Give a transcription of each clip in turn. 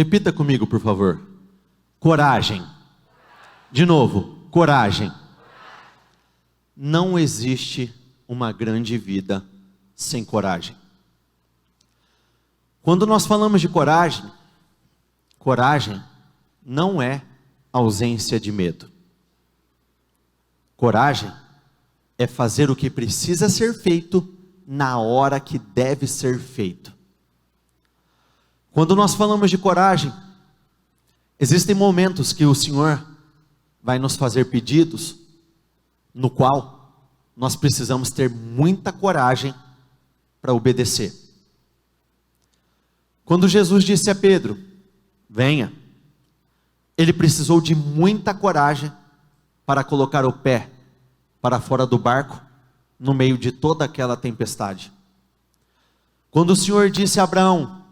Repita comigo, por favor. Coragem. De novo, coragem. Não existe uma grande vida sem coragem. Quando nós falamos de coragem, coragem não é ausência de medo. Coragem é fazer o que precisa ser feito na hora que deve ser feito. Quando nós falamos de coragem, existem momentos que o Senhor vai nos fazer pedidos, no qual nós precisamos ter muita coragem para obedecer. Quando Jesus disse a Pedro, venha, ele precisou de muita coragem para colocar o pé para fora do barco, no meio de toda aquela tempestade. Quando o Senhor disse a Abraão,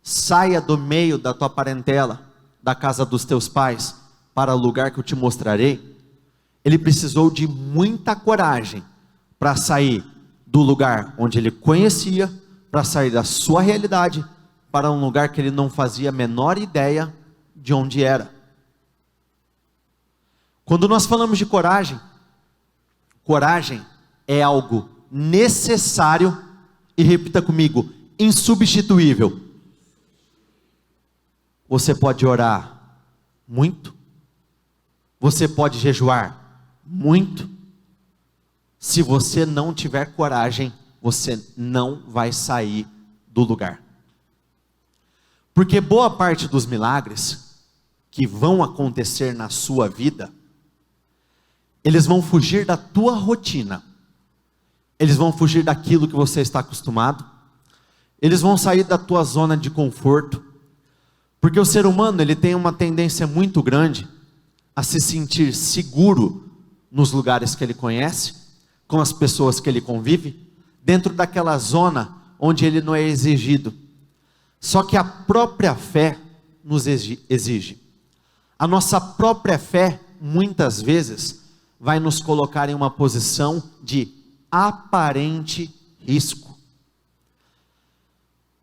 saia do meio da tua parentela, da casa dos teus pais, para o lugar que eu te mostrarei, ele precisou de muita coragem para sair do lugar onde ele conhecia, para sair da sua realidade, para um lugar que ele não fazia a menor ideia de onde era. Quando nós falamos de coragem, coragem é algo necessário, e repita comigo, insubstituível. Você pode orar muito, você pode jejuar muito, se você não tiver coragem, você não vai sair do lugar. Porque boa parte dos milagres que vão acontecer na sua vida, eles vão fugir da tua rotina, eles vão fugir daquilo que você está acostumado, eles vão sair da tua zona de conforto, porque o ser humano ele tem uma tendência muito grande a se sentir seguro nos lugares que ele conhece, com as pessoas que ele convive, dentro daquela zona onde ele não é exigido. Só que a própria fé nos exige. A nossa própria fé, muitas vezes, vai nos colocar em uma posição de aparente risco.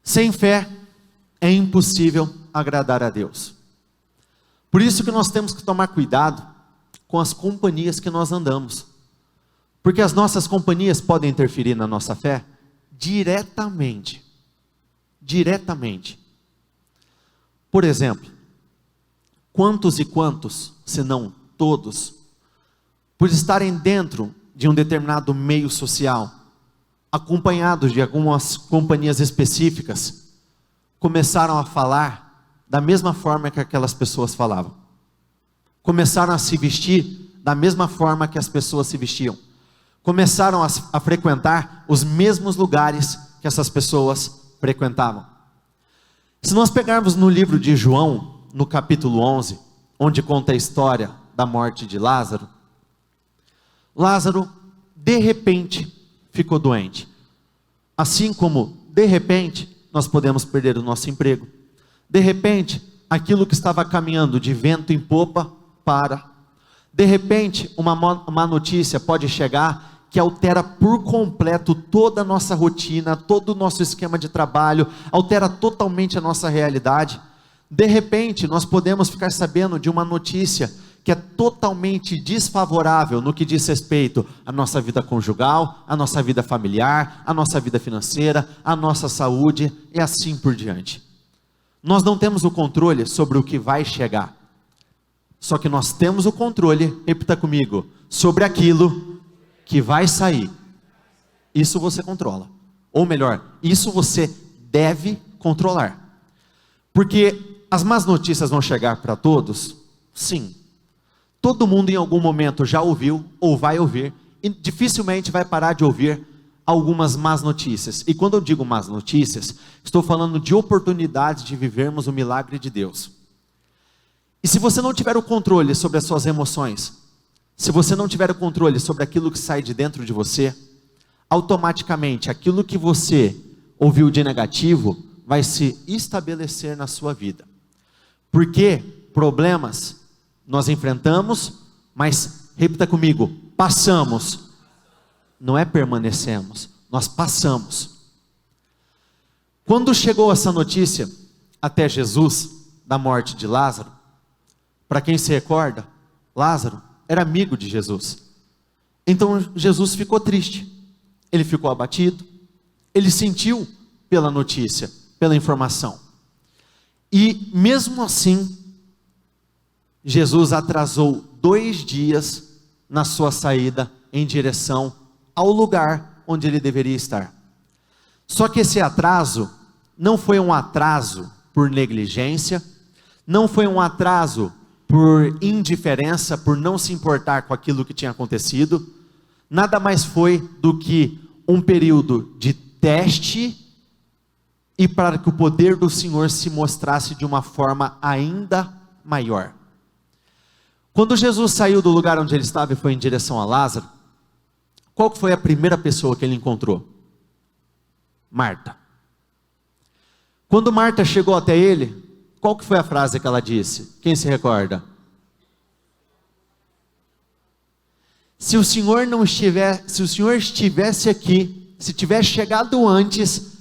Sem fé, é impossível agradar a Deus. Por isso que nós temos que tomar cuidado com as companhias que nós andamos. Porque as nossas companhias podem interferir na nossa fé diretamente. Diretamente. Por exemplo, quantos e quantos, se não todos, por estarem dentro de um determinado meio social, acompanhados de algumas companhias específicas, começaram a falar da mesma forma que aquelas pessoas falavam. Começaram a se vestir da mesma forma que as pessoas se vestiam. Começaram a frequentar os mesmos lugares que essas pessoas frequentavam. Se nós pegarmos no livro de João, no capítulo 11, onde conta a história da morte de Lázaro, Lázaro, de repente, ficou doente. Assim como, de repente, nós podemos perder o nosso emprego. De repente, aquilo que estava caminhando de vento em popa, para. De repente, uma má notícia pode chegar que altera por completo toda a nossa rotina, todo o nosso esquema de trabalho, altera totalmente a nossa realidade. De repente, nós podemos ficar sabendo de uma notícia que é totalmente desfavorável no que diz respeito à nossa vida conjugal, à nossa vida familiar, à nossa vida financeira, à nossa saúde e assim por diante. Nós não temos o controle sobre o que vai chegar, só que nós temos o controle, repita comigo, sobre aquilo que vai sair. Isso você controla, ou melhor, isso você deve controlar, porque as más notícias vão chegar para todos, sim. Todo mundo em algum momento já ouviu ou vai ouvir, e dificilmente vai parar de ouvir algumas más notícias. E quando eu digo más notícias, estou falando de oportunidades de vivermos o milagre de Deus. E se você não tiver o controle sobre as suas emoções, se você não tiver o controle sobre aquilo que sai de dentro de você, automaticamente aquilo que você ouviu de negativo vai se estabelecer na sua vida. Porque problemas nós enfrentamos, mas repita comigo, passamos. Não é permanecemos, nós passamos. Quando chegou essa notícia até Jesus, da morte de Lázaro, para quem se recorda, Lázaro era amigo de Jesus. Então Jesus ficou triste, ele ficou abatido, ele sentiu pela notícia, pela informação. E mesmo assim, Jesus atrasou 2 dias na sua saída em direção ao lugar onde ele deveria estar. Só que esse atraso não foi um atraso por negligência, não foi um atraso por indiferença, por não se importar com aquilo que tinha acontecido, nada mais foi do que um período de teste e para que o poder do Senhor se mostrasse de uma forma ainda maior. Quando Jesus saiu do lugar onde ele estava e foi em direção a Lázaro, qual foi a primeira pessoa que ele encontrou? Marta. Quando Marta chegou até ele, qual que foi a frase que ela disse? Quem se recorda? Se o Senhor estivesse aqui, se tivesse chegado antes,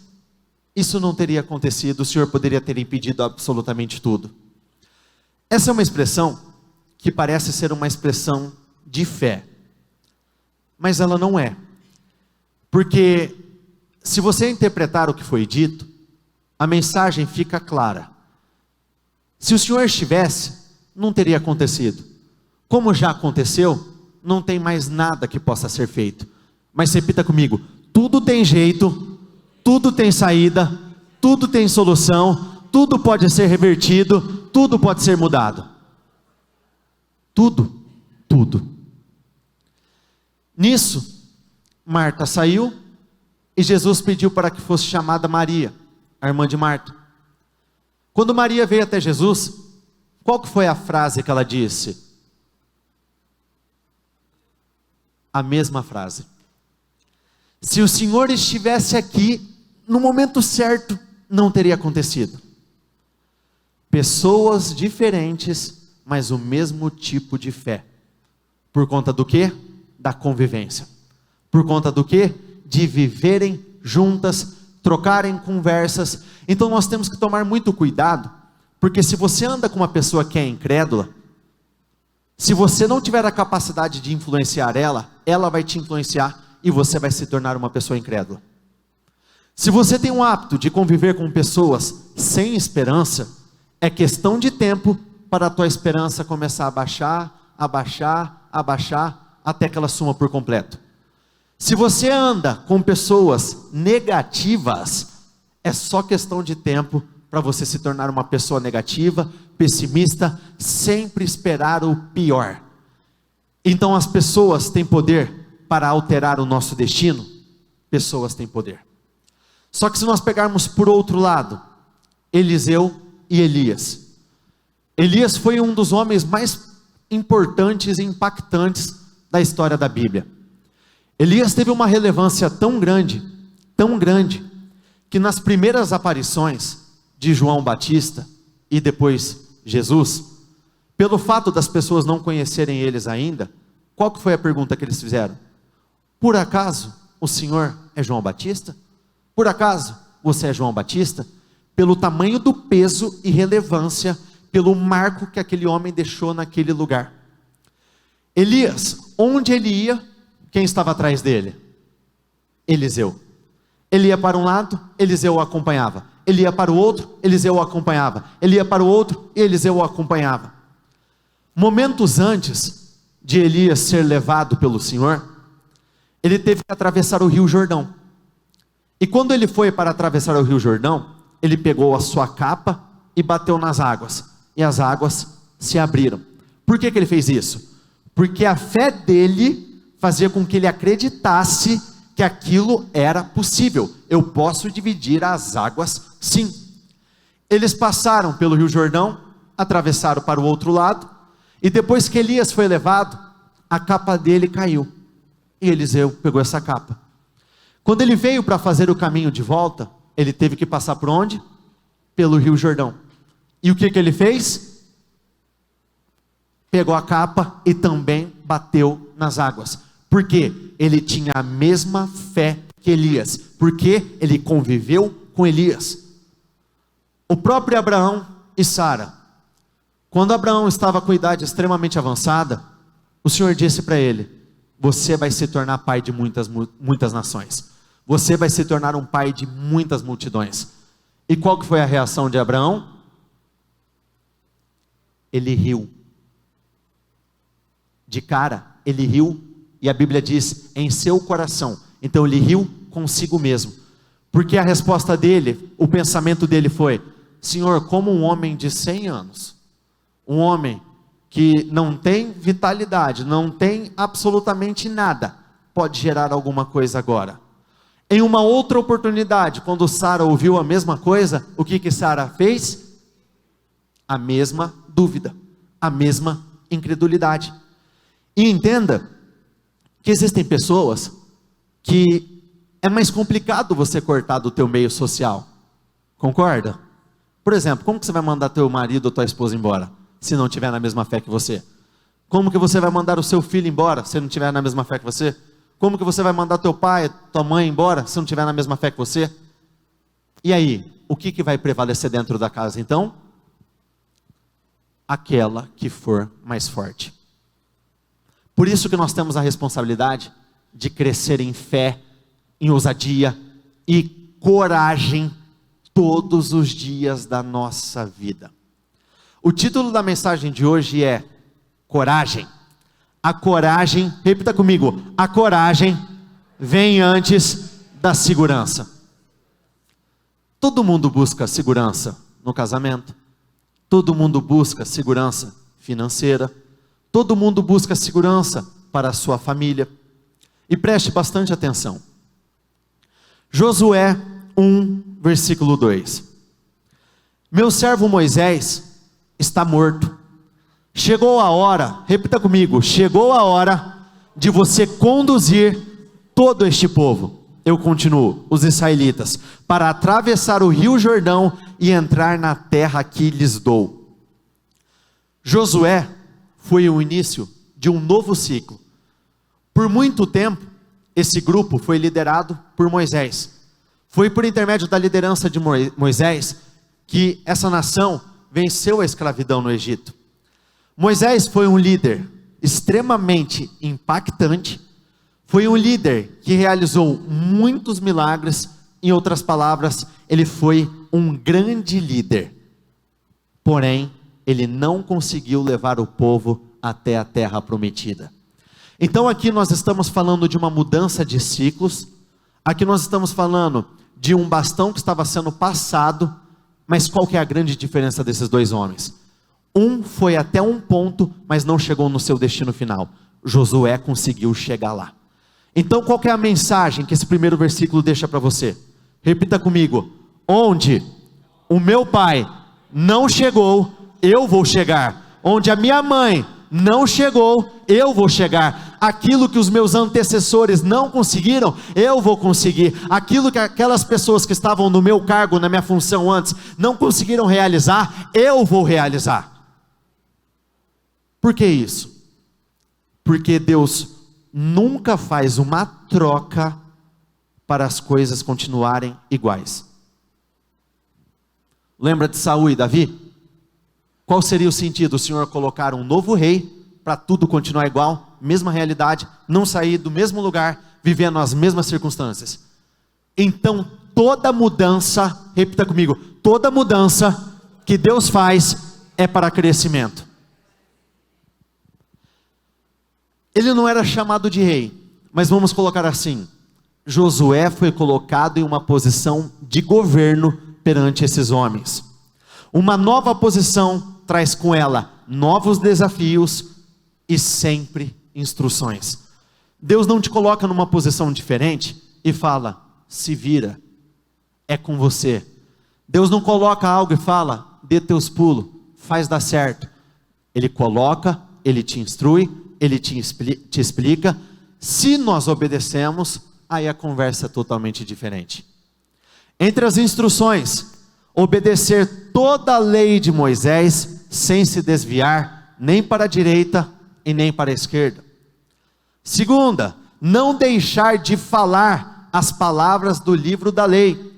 isso não teria acontecido, o Senhor poderia ter impedido absolutamente tudo. Essa é uma expressão que parece ser uma expressão de fé, mas ela não é, porque se você interpretar o que foi dito, a mensagem fica clara. Se o Senhor estivesse, não teria acontecido. Como já aconteceu, não tem mais nada que possa ser feito. Mas repita comigo: tudo tem jeito, tudo tem saída, tudo tem solução, tudo pode ser revertido, tudo pode ser mudado. Tudo, tudo. Nisso, Marta saiu e Jesus pediu para que fosse chamada Maria, a irmã de Marta. Quando Maria veio até Jesus, qual que foi a frase que ela disse? A mesma frase. Se o Senhor estivesse aqui, no momento certo, não teria acontecido. Pessoas diferentes, mas o mesmo tipo de fé. Por conta do quê? Da convivência. Por conta do quê? De viverem juntas, trocarem conversas. Então nós temos que tomar muito cuidado, porque se você anda com uma pessoa que é incrédula, se você não tiver a capacidade de influenciar ela, ela vai te influenciar e você vai se tornar uma pessoa incrédula. Se você tem um hábito de conviver com pessoas sem esperança, é questão de tempo para a tua esperança começar a baixar, até que ela suma por completo. Se você anda com pessoas negativas, é só questão de tempo para você se tornar uma pessoa negativa, pessimista, sempre esperar o pior. Então as pessoas têm poder para alterar o nosso destino? Pessoas têm poder. Só que se nós pegarmos por outro lado, Eliseu e Elias. Elias foi um dos homens mais importantes e impactantes da história da Bíblia. Elias teve uma relevância tão grande, que nas primeiras aparições de João Batista e depois Jesus, pelo fato das pessoas não conhecerem eles ainda, qual que foi a pergunta que eles fizeram? Por acaso o Senhor é João Batista? Por acaso você é João Batista? Pelo tamanho do peso e relevância, pelo marco que aquele homem deixou naquele lugar. Elias, onde ele ia, quem estava atrás dele? Eliseu. Ele ia para um lado, Eliseu o acompanhava. Ele ia para o outro, Eliseu o acompanhava. Ele ia para o outro, e Eliseu o acompanhava. Momentos antes de Elias ser levado pelo Senhor, ele teve que atravessar o Rio Jordão. E quando ele foi para atravessar o Rio Jordão, ele pegou a sua capa e bateu nas águas. E as águas se abriram. Por que ele fez isso? Porque a fé dele fazia com que ele acreditasse que aquilo era possível. Eu posso dividir as águas, sim. Eles passaram pelo Rio Jordão, atravessaram para o outro lado, e depois que Elias foi levado, a capa dele caiu, e Eliseu pegou essa capa. Quando ele veio para fazer o caminho de volta, ele teve que passar por onde? Pelo Rio Jordão. E o que ele fez? Pegou a capa e também bateu nas águas. Por quê? Ele tinha a mesma fé que Elias, porque ele conviveu com Elias. O próprio Abraão, e Sara. Quando Abraão estava com idade extremamente avançada, o Senhor disse para ele: você vai se tornar pai de muitas nações. Você vai se tornar um pai de muitas multidões. E qual que foi a reação de Abraão? Ele riu. De cara, ele riu, e a Bíblia diz, em seu coração. Então ele riu consigo mesmo. Porque a resposta dele, o pensamento dele foi: Senhor, como um homem de 100 anos, um homem que não tem vitalidade, não tem absolutamente nada, pode gerar alguma coisa agora? Em uma outra oportunidade, quando Sara ouviu a mesma coisa, o que Sara fez? A mesma dúvida, a mesma incredulidade. E entenda que existem pessoas que é mais complicado você cortar do teu meio social. Concorda? Por exemplo, como que você vai mandar teu marido ou tua esposa embora, se não tiver na mesma fé que você? Como que você vai mandar o seu filho embora, se não tiver na mesma fé que você? Como que você vai mandar teu pai, tua mãe embora, se não tiver na mesma fé que você? E aí, o que vai prevalecer dentro da casa então? Aquela que for mais forte. Por isso que nós temos a responsabilidade de crescer em fé, em ousadia e coragem todos os dias da nossa vida. O título da mensagem de hoje é Coragem. A coragem, repita comigo, a coragem vem antes da segurança. Todo mundo busca segurança no casamento, todo mundo busca segurança financeira, todo mundo busca segurança para a sua família. E preste bastante atenção. Josué 1, versículo 2. Meu servo Moisés está morto. Chegou a hora, repita comigo, chegou a hora de você conduzir todo este povo. Eu continuo, os israelitas, para atravessar o rio Jordão e entrar na terra que lhes dou. Josué foi o início de um novo ciclo. Por muito tempo, esse grupo foi liderado por Moisés. Foi por intermédio da liderança de Moisés que essa nação venceu a escravidão no Egito. Moisés foi um líder extremamente impactante, foi um líder que realizou muitos milagres. Em outras palavras, ele foi um grande líder, porém, ele não conseguiu levar o povo até a terra prometida. Então aqui nós estamos falando de uma mudança de ciclos, aqui nós estamos falando de um bastão que estava sendo passado, mas qual que é a grande diferença desses dois homens? Um foi até um ponto, mas não chegou no seu destino final. Josué conseguiu chegar lá. Então qual que é a mensagem que esse primeiro versículo deixa para você? Repita comigo: onde o meu pai não chegou, eu vou chegar. Onde a minha mãe não chegou, eu vou chegar. Aquilo que os meus antecessores não conseguiram, eu vou conseguir. Aquilo que aquelas pessoas que estavam no meu cargo, na minha função antes, não conseguiram realizar, eu vou realizar. Por que isso? Porque Deus nunca faz uma troca para as coisas continuarem iguais. Lembra de Saul e Davi? Qual seria o sentido? O Senhor colocar um novo rei para tudo continuar igual, mesma realidade, não sair do mesmo lugar, vivendo as mesmas circunstâncias. Então toda mudança, repita comigo, toda mudança que Deus faz é para crescimento. Ele não era chamado de rei, mas vamos colocar assim: Josué foi colocado em uma posição de governo perante esses homens. Uma nova posição traz com ela novos desafios e sempre instruções. Deus não te coloca numa posição diferente e fala: se vira, é com você. Deus não coloca algo e fala: dê teus pulos, faz dar certo. Ele coloca, ele te instrui, ele te explica. Se nós obedecemos, aí a conversa é totalmente diferente. Entre as instruções, obedecer toda a lei de Moisés, sem se desviar, nem para a direita e nem para a esquerda. Segunda, não deixar de falar as palavras do livro da lei.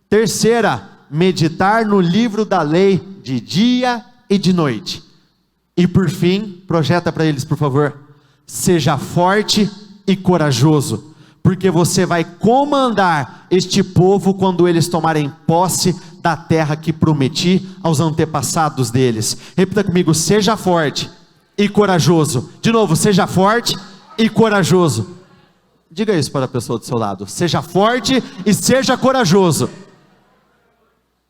Terceira, meditar no livro da lei de dia e de noite. E por fim, projeta para eles, por favor, seja forte e corajoso, porque você vai comandar este povo quando eles tomarem posse da terra que prometi aos antepassados deles. Repita comigo, seja forte e corajoso. De novo, seja forte e corajoso. Diga isso para a pessoa do seu lado, seja forte e seja corajoso.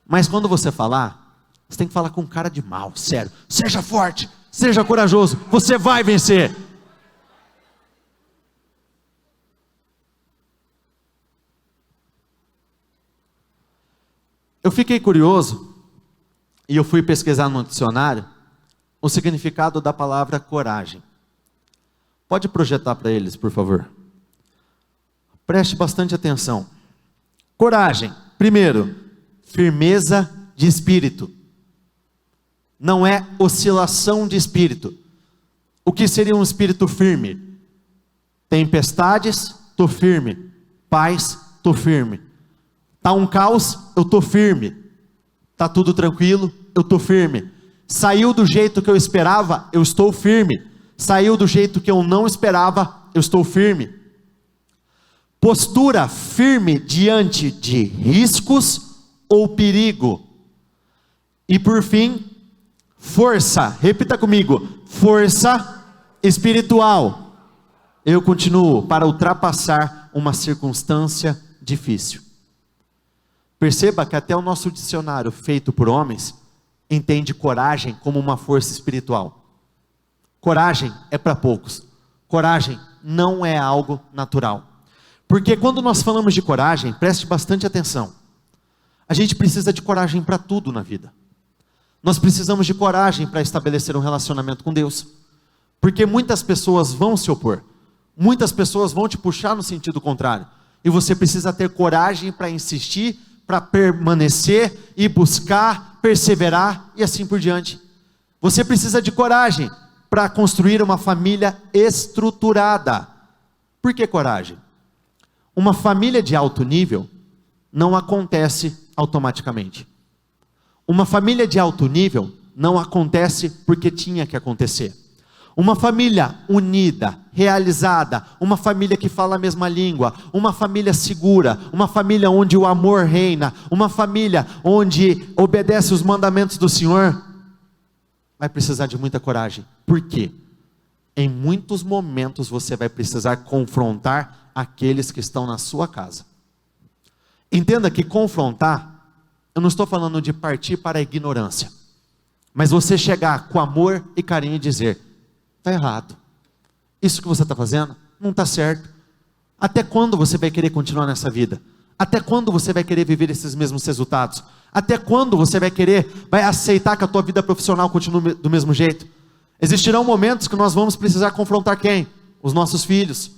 Mas quando você falar, você tem que falar com cara de mal, sério. Seja forte, seja corajoso, você vai vencer. Eu fiquei curioso e eu fui pesquisar no dicionário o significado da palavra coragem. Pode projetar para eles, por favor. Preste bastante atenção. Coragem, primeiro, firmeza de espírito. Não é oscilação de espírito. O que seria um espírito firme? Tempestades, estou firme. Paz, estou firme. Está um caos, eu estou firme. Está tudo tranquilo, eu estou firme. Saiu do jeito que eu esperava, eu estou firme. Saiu do jeito que eu não esperava, eu estou firme. Postura firme diante de riscos ou perigo. E por fim, força. Repita comigo, força espiritual. Eu continuo, para ultrapassar uma circunstância difícil. Perceba que até o nosso dicionário feito por homens entende coragem como uma força espiritual. Coragem é para poucos. Coragem não é algo natural. Porque quando nós falamos de coragem, preste bastante atenção. A gente precisa de coragem para tudo na vida. Nós precisamos de coragem para estabelecer um relacionamento com Deus. Porque muitas pessoas vão se opor. Muitas pessoas vão te puxar no sentido contrário. E você precisa ter coragem para insistir, para permanecer e buscar, perseverar e assim por diante. Você precisa de coragem para construir uma família estruturada. Por que coragem? Uma família de alto nível não acontece automaticamente. Uma família de alto nível não acontece porque tinha que acontecer. Uma família unida, realizada, uma família que fala a mesma língua, uma família segura, uma família onde o amor reina, uma família onde obedece os mandamentos do Senhor, vai precisar de muita coragem. Por quê? Em muitos momentos você vai precisar confrontar aqueles que estão na sua casa. Entenda que confrontar, eu não estou falando de partir para a ignorância, mas você chegar com amor e carinho e dizer, está errado, isso que você está fazendo não está certo. Até quando você vai querer continuar nessa vida? Até quando você vai querer viver esses mesmos resultados? Até quando você vai aceitar que a tua vida profissional continue do mesmo jeito? Existirão momentos que nós vamos precisar confrontar quem? Os nossos filhos.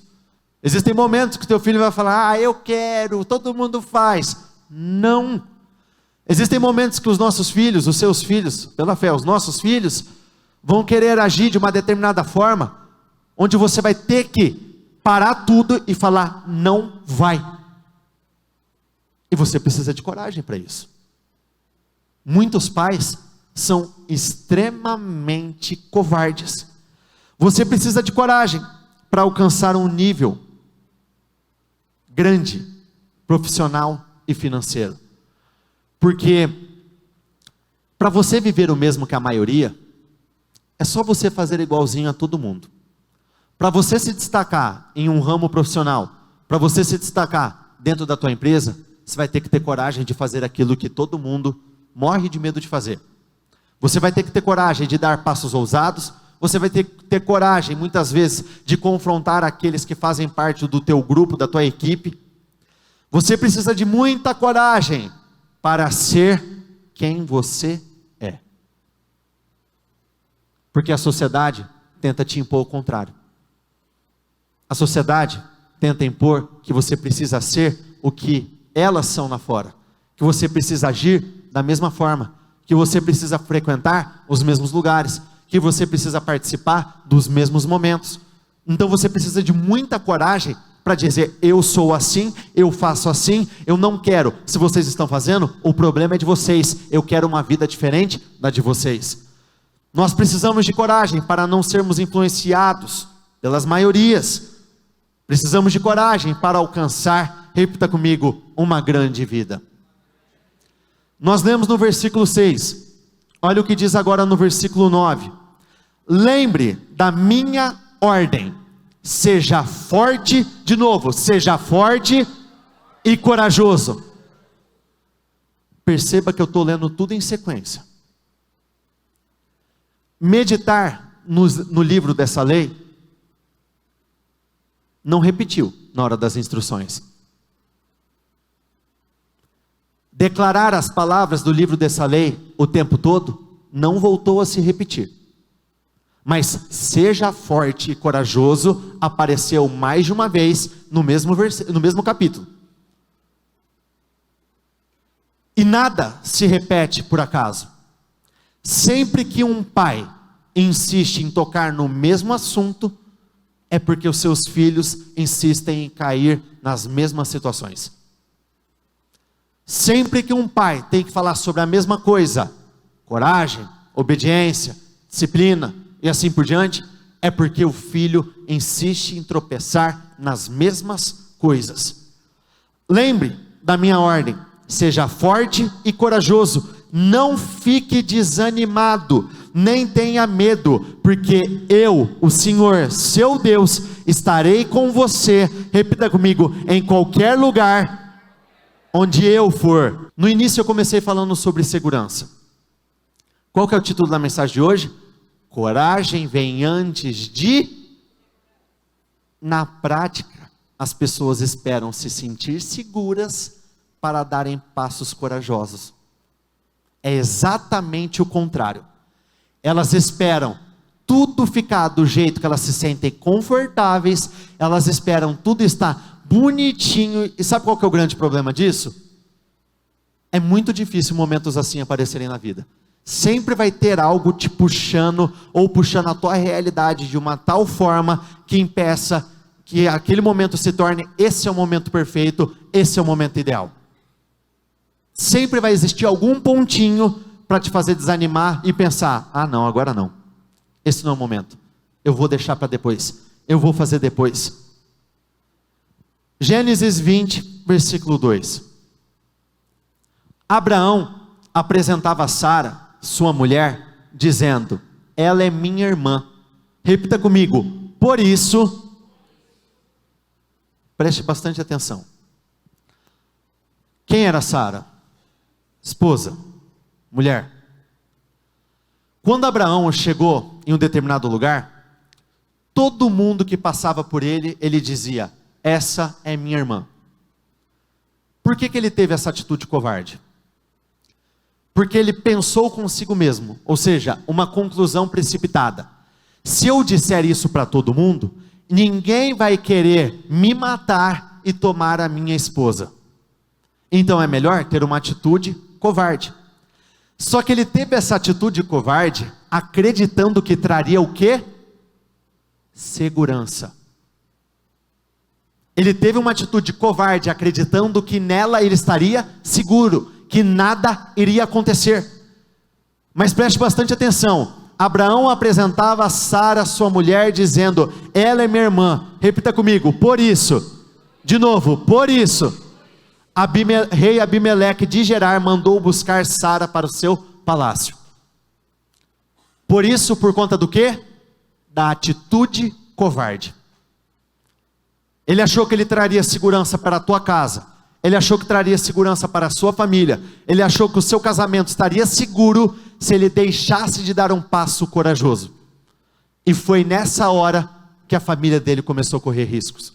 Existem momentos que teu filho vai falar, eu quero, todo mundo faz. Não. Existem momentos que os nossos filhos, os seus filhos, pela fé, os nossos filhos, vão querer agir de uma determinada forma, onde você vai ter que parar tudo e falar, não vai. E você precisa de coragem para isso. Muitos pais são extremamente covardes. Você precisa de coragem para alcançar um nível grande, profissional e financeiro. Porque para você viver o mesmo que a maioria, é só você fazer igualzinho a todo mundo. Para você se destacar em um ramo profissional, para você se destacar dentro da tua empresa, você vai ter que ter coragem de fazer aquilo que todo mundo morre de medo de fazer. Você vai ter que ter coragem de dar passos ousados, você vai ter que ter coragem, muitas vezes, de confrontar aqueles que fazem parte do teu grupo, da tua equipe. Você precisa de muita coragem para ser quem você é. Porque a sociedade tenta te impor o contrário. A sociedade tenta impor que você precisa ser o que elas são lá fora. Que você precisa agir da mesma forma. Que você precisa frequentar os mesmos lugares. Que você precisa participar dos mesmos momentos. Então você precisa de muita coragem para dizer: eu sou assim, eu faço assim, eu não quero. Se vocês estão fazendo, o problema é de vocês, eu quero uma vida diferente da de vocês. Nós precisamos de coragem para não sermos influenciados pelas maiorias. Precisamos de coragem para alcançar, repita comigo, uma grande vida. Nós lemos no versículo 6, olha o que diz agora no versículo 9: lembre da minha ordem, seja forte, de novo, seja forte e corajoso. Perceba que eu estou lendo tudo em sequência. Meditar no livro dessa lei não repetiu na hora das instruções. Declarar as palavras do livro dessa lei o tempo todo não voltou a se repetir. Mas seja forte e corajoso apareceu mais de uma vez no mesmo capítulo. E nada se repete por acaso. Sempre que um pai insiste em tocar no mesmo assunto, é porque os seus filhos insistem em cair nas mesmas situações. Sempre que um pai tem que falar sobre a mesma coisa, coragem, obediência, disciplina e assim por diante, é porque o filho insiste em tropeçar nas mesmas coisas. Lembre da minha ordem, seja forte e corajoso, não fique desanimado, nem tenha medo, porque eu, o Senhor, seu Deus, estarei com você, repita comigo, em qualquer lugar onde eu for. No início eu comecei falando sobre segurança. Qual que é o título da mensagem de hoje? Coragem vem antes de... Na prática, as pessoas esperam se sentir seguras para darem passos corajosos. É exatamente o contrário. Elas esperam tudo ficar do jeito que elas se sentem confortáveis, elas esperam tudo estar bonitinho. E sabe qual que é o grande problema disso? É muito difícil momentos assim aparecerem na vida. Sempre vai ter algo te puxando, ou puxando a tua realidade de uma tal forma que impeça que aquele momento se torne, esse é o momento perfeito, esse é o momento ideal. Sempre vai existir algum pontinho para te fazer desanimar e pensar: ah não, agora não, esse não é o momento, eu vou deixar para depois, eu vou fazer depois. Gênesis 20, versículo 2. Abraão apresentava Sara, sua mulher, dizendo: ela é minha irmã. Repita comigo: por isso, preste bastante atenção. Quem era Sara? Esposa, mulher. Quando Abraão chegou em um determinado lugar, todo mundo que passava por ele, ele dizia: essa é minha irmã. Por que ele teve essa atitude covarde? Porque ele pensou consigo mesmo, ou seja, uma conclusão precipitada. Se eu disser isso para todo mundo, ninguém vai querer me matar e tomar a minha esposa. Então é melhor ter uma atitude covarde. Só que ele teve essa atitude covarde, acreditando que traria o quê? Segurança. Ele teve uma atitude covarde, acreditando que nela ele estaria seguro, que nada iria acontecer. Mas preste bastante atenção. Abraão apresentava Sara, sua mulher, dizendo: ela é minha irmã. Repita comigo: por isso. De novo: por isso. Rei Abimeleque de Gerar mandou buscar Sara para o seu palácio. Por isso, por conta do quê? Da atitude covarde. Ele achou que ele traria segurança para a tua casa. Ele achou que traria segurança para a sua família. Ele achou que o seu casamento estaria seguro se ele deixasse de dar um passo corajoso. E foi nessa hora que a família dele começou a correr riscos.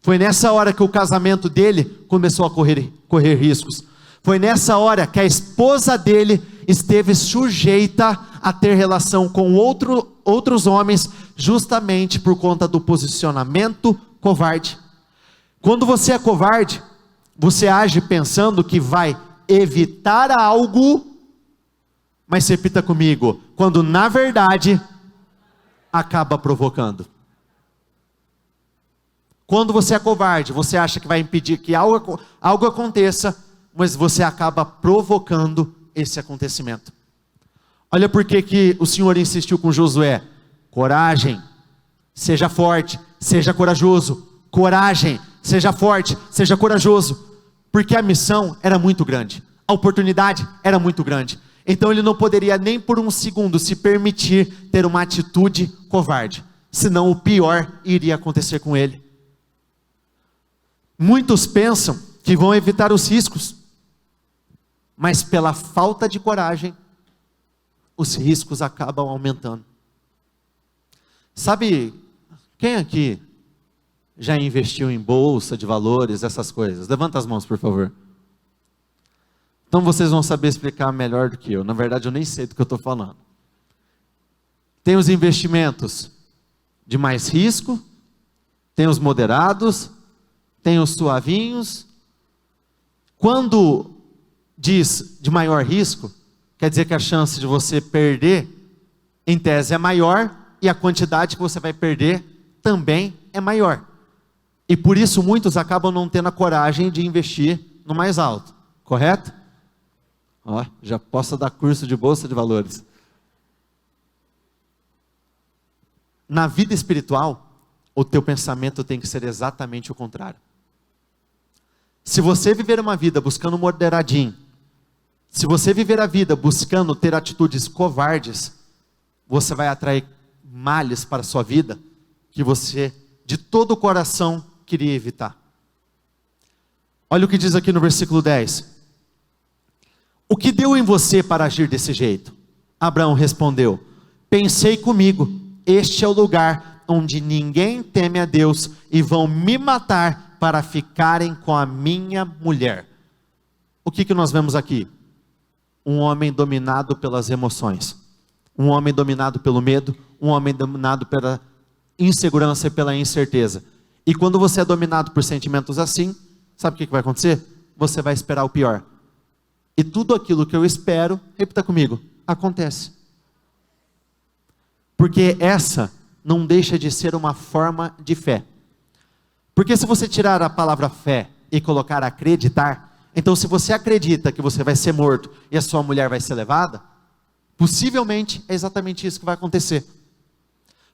Foi nessa hora que o casamento dele começou a correr riscos. Foi nessa hora que a esposa dele esteve sujeita a ter relação com outros homens, justamente por conta do posicionamento covarde. Quando você é covarde, você age pensando que vai evitar algo, mas repita comigo: quando na verdade acaba provocando. Quando você é covarde, você acha que vai impedir que algo aconteça, mas você acaba provocando esse acontecimento. Olha por que o Senhor insistiu com Josué: coragem, seja forte, seja corajoso. Coragem, seja forte, seja corajoso. Porque a missão era muito grande, a oportunidade era muito grande. Então ele não poderia nem por um segundo se permitir ter uma atitude covarde, senão o pior iria acontecer com ele. Muitos pensam que vão evitar os riscos, mas pela falta de coragem, os riscos acabam aumentando. Sabe, quem aqui já investiu em bolsa de valores, essas coisas? Levanta as mãos, por favor. Então vocês vão saber explicar melhor do que eu. Na verdade, eu nem sei do que eu estou falando. Tem os investimentos de mais risco, tem os moderados, tem os suavinhos. Quando diz de maior risco, quer dizer que a chance de você perder, em tese, é maior, e a quantidade que você vai perder também é maior. E por isso muitos acabam não tendo a coragem de investir no mais alto, correto? Ó, já posso dar curso de bolsa de valores. Na vida espiritual, o teu pensamento tem que ser exatamente o contrário. Se você viver uma vida buscando moderadinho, se você viver a vida buscando ter atitudes covardes, você vai atrair males para a sua vida que você, de todo o coração, queria evitar. Olha o que diz aqui no versículo 10. O que deu em você para agir desse jeito? Abraão respondeu: pensei comigo, este é o lugar onde ninguém teme a Deus e vão me matar para ficarem com a minha mulher. O que nós vemos aqui? Um homem dominado pelas emoções, um homem dominado pelo medo, um homem dominado pela insegurança e pela incerteza. E quando você é dominado por sentimentos assim, sabe o que vai acontecer? Você vai esperar o pior. E tudo aquilo que eu espero, repita comigo, acontece. Porque essa não deixa de ser uma forma de fé. Porque se você tirar a palavra fé e colocar acreditar, então se você acredita que você vai ser morto e a sua mulher vai ser levada, possivelmente é exatamente isso que vai acontecer.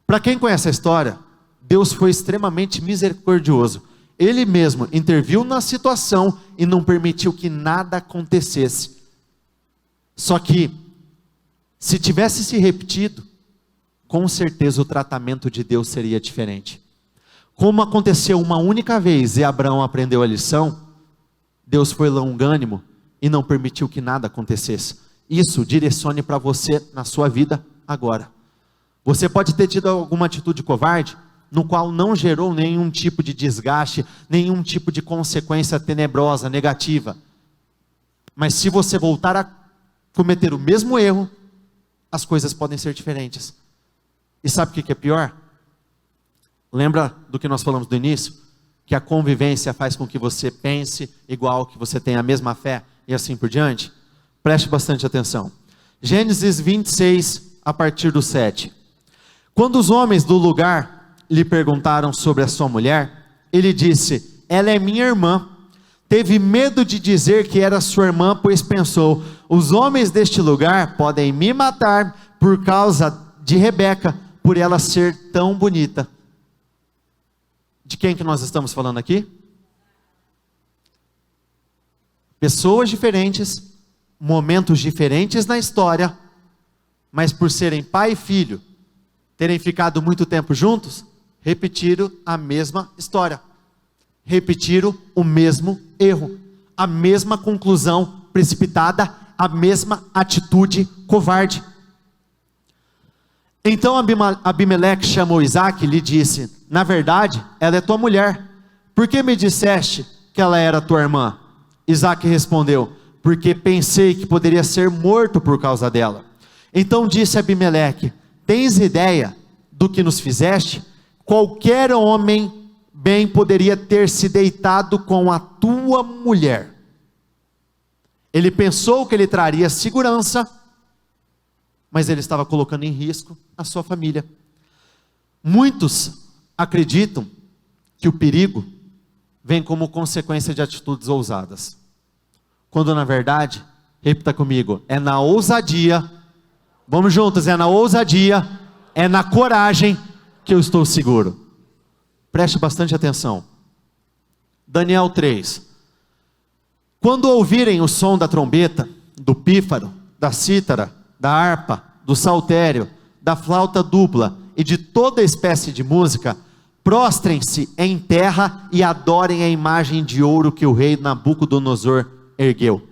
Para quem conhece a história, Deus foi extremamente misericordioso. Ele mesmo interviu na situação e não permitiu que nada acontecesse. Só que, se tivesse se repetido, com certeza o tratamento de Deus seria diferente. Como aconteceu uma única vez e Abraão aprendeu a lição, Deus foi longânimo e não permitiu que nada acontecesse. Isso direcione para você na sua vida agora. Você pode ter tido alguma atitude covarde, no qual não gerou nenhum tipo de desgaste, nenhum tipo de consequência tenebrosa, negativa. Mas se você voltar a cometer o mesmo erro, as coisas podem ser diferentes. E sabe o que é pior? Lembra do que nós falamos do início? Que a convivência faz com que você pense igual, que você tenha a mesma fé e assim por diante? Preste bastante atenção. Gênesis 26, a partir do 7. Quando os homens do lugar lhe perguntaram sobre a sua mulher, ele disse: ela é minha irmã. Teve medo de dizer que era sua irmã, pois pensou: os homens deste lugar podem me matar por causa de Rebeca, por ela ser tão bonita. De quem que nós estamos falando aqui? Pessoas diferentes, momentos diferentes na história, mas por serem pai e filho, terem ficado muito tempo juntos, repetiram a mesma história, repetiram o mesmo erro, a mesma conclusão precipitada, a mesma atitude covarde. Então Abimeleque chamou Isaque e lhe disse: na verdade, ela é tua mulher. Por que me disseste que ela era tua irmã? Isaque respondeu: porque pensei que poderia ser morto por causa dela. Então disse Abimeleque: tens ideia do que nos fizeste? Qualquer homem bem poderia ter se deitado com a tua mulher. Ele pensou que ele traria segurança, mas ele estava colocando em risco a sua família. Muitos acreditam que o perigo vem como consequência de atitudes ousadas. Quando na verdade, repita comigo, é na ousadia, vamos juntos, é na ousadia, é na coragem que eu estou seguro. Preste bastante atenção. Daniel 3. Quando ouvirem o som da trombeta, do pífaro, da cítara, da harpa, do saltério, da flauta dupla e de toda espécie de música, prostrem-se em terra e adorem a imagem de ouro que o rei Nabucodonosor ergueu.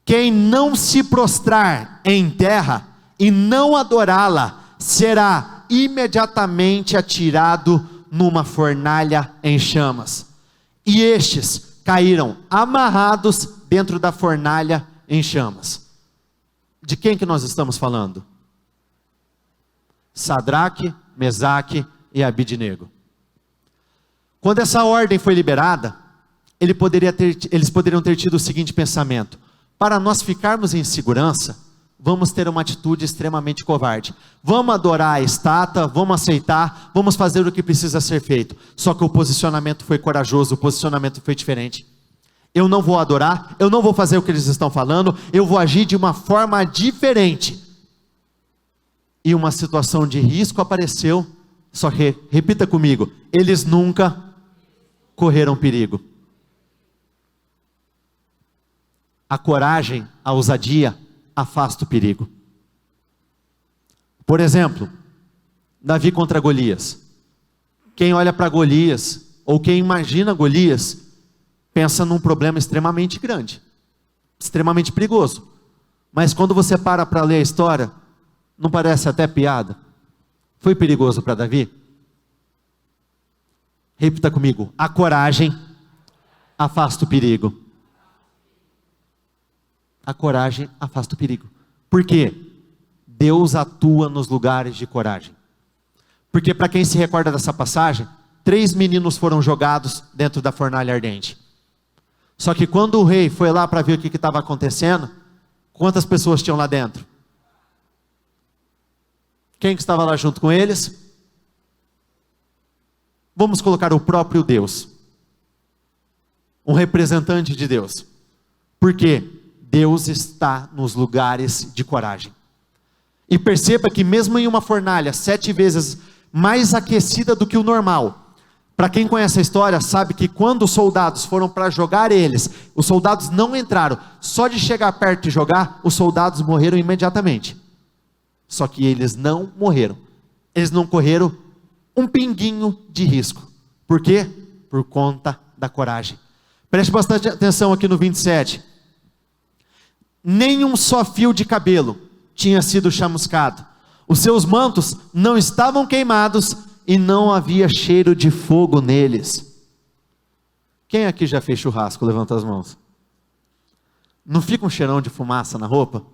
Quem não se prostrar em terra e não adorá-la, será imediatamente atirado numa fornalha em chamas. E estes caíram amarrados dentro da fornalha em chamas. De quem que nós estamos falando? Sadraque, Mesaque e Abidnego. Quando essa ordem foi liberada, eles poderiam ter tido o seguinte pensamento: para nós ficarmos em segurança, vamos ter uma atitude extremamente covarde. Vamos adorar a estátua, vamos aceitar, vamos fazer o que precisa ser feito. Só que o posicionamento foi corajoso, o posicionamento foi diferente. Eu não vou adorar, eu não vou fazer o que eles estão falando, eu vou agir de uma forma diferente. E uma situação de risco apareceu, só que, repita comigo, eles nunca correram perigo. A coragem, a ousadia, afasta o perigo. Por exemplo, Davi contra Golias. Quem olha para Golias, ou quem imagina Golias, pensa num problema extremamente grande, extremamente perigoso. Mas quando você para ler a história, não parece até piada? Foi perigoso para Davi? Repita comigo, a coragem afasta o perigo. A coragem afasta o perigo. Por quê? Deus atua nos lugares de coragem. Porque para quem se recorda dessa passagem, 3 meninos foram jogados dentro da fornalha ardente. Só que quando o rei foi lá para ver o que estava acontecendo, quantas pessoas tinham lá dentro? Quem que estava lá junto com eles? Vamos colocar o próprio Deus. Um representante de Deus. Por quê? Deus está nos lugares de coragem. E perceba que mesmo em uma fornalha 7 vezes mais aquecida do que o normal, para quem conhece a história, sabe que quando os soldados foram para jogar eles, os soldados não entraram, só de chegar perto e jogar, os soldados morreram imediatamente. Só que eles não morreram, eles não correram um pinguinho de risco. Por quê? Por conta da coragem. Preste bastante atenção aqui no 27. Nem um só fio de cabelo tinha sido chamuscado. Os seus mantos não estavam queimados e não havia cheiro de fogo neles. Quem aqui já fez churrasco? Levanta as mãos. Não fica um cheirão de fumaça na roupa?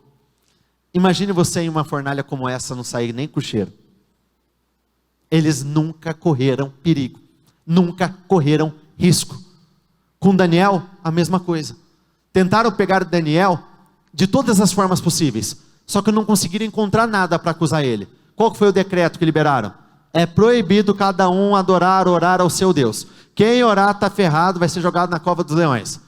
Imagine você em uma fornalha como essa, não sair nem com cheiro. Eles nunca correram perigo, nunca correram risco. Com Daniel, a mesma coisa. Tentaram pegar Daniel de todas as formas possíveis, só que não conseguiram encontrar nada para acusar ele. Qual foi o decreto que liberaram? É proibido cada um adorar, orar ao seu Deus. Quem orar está ferrado, vai ser jogado na cova dos leões.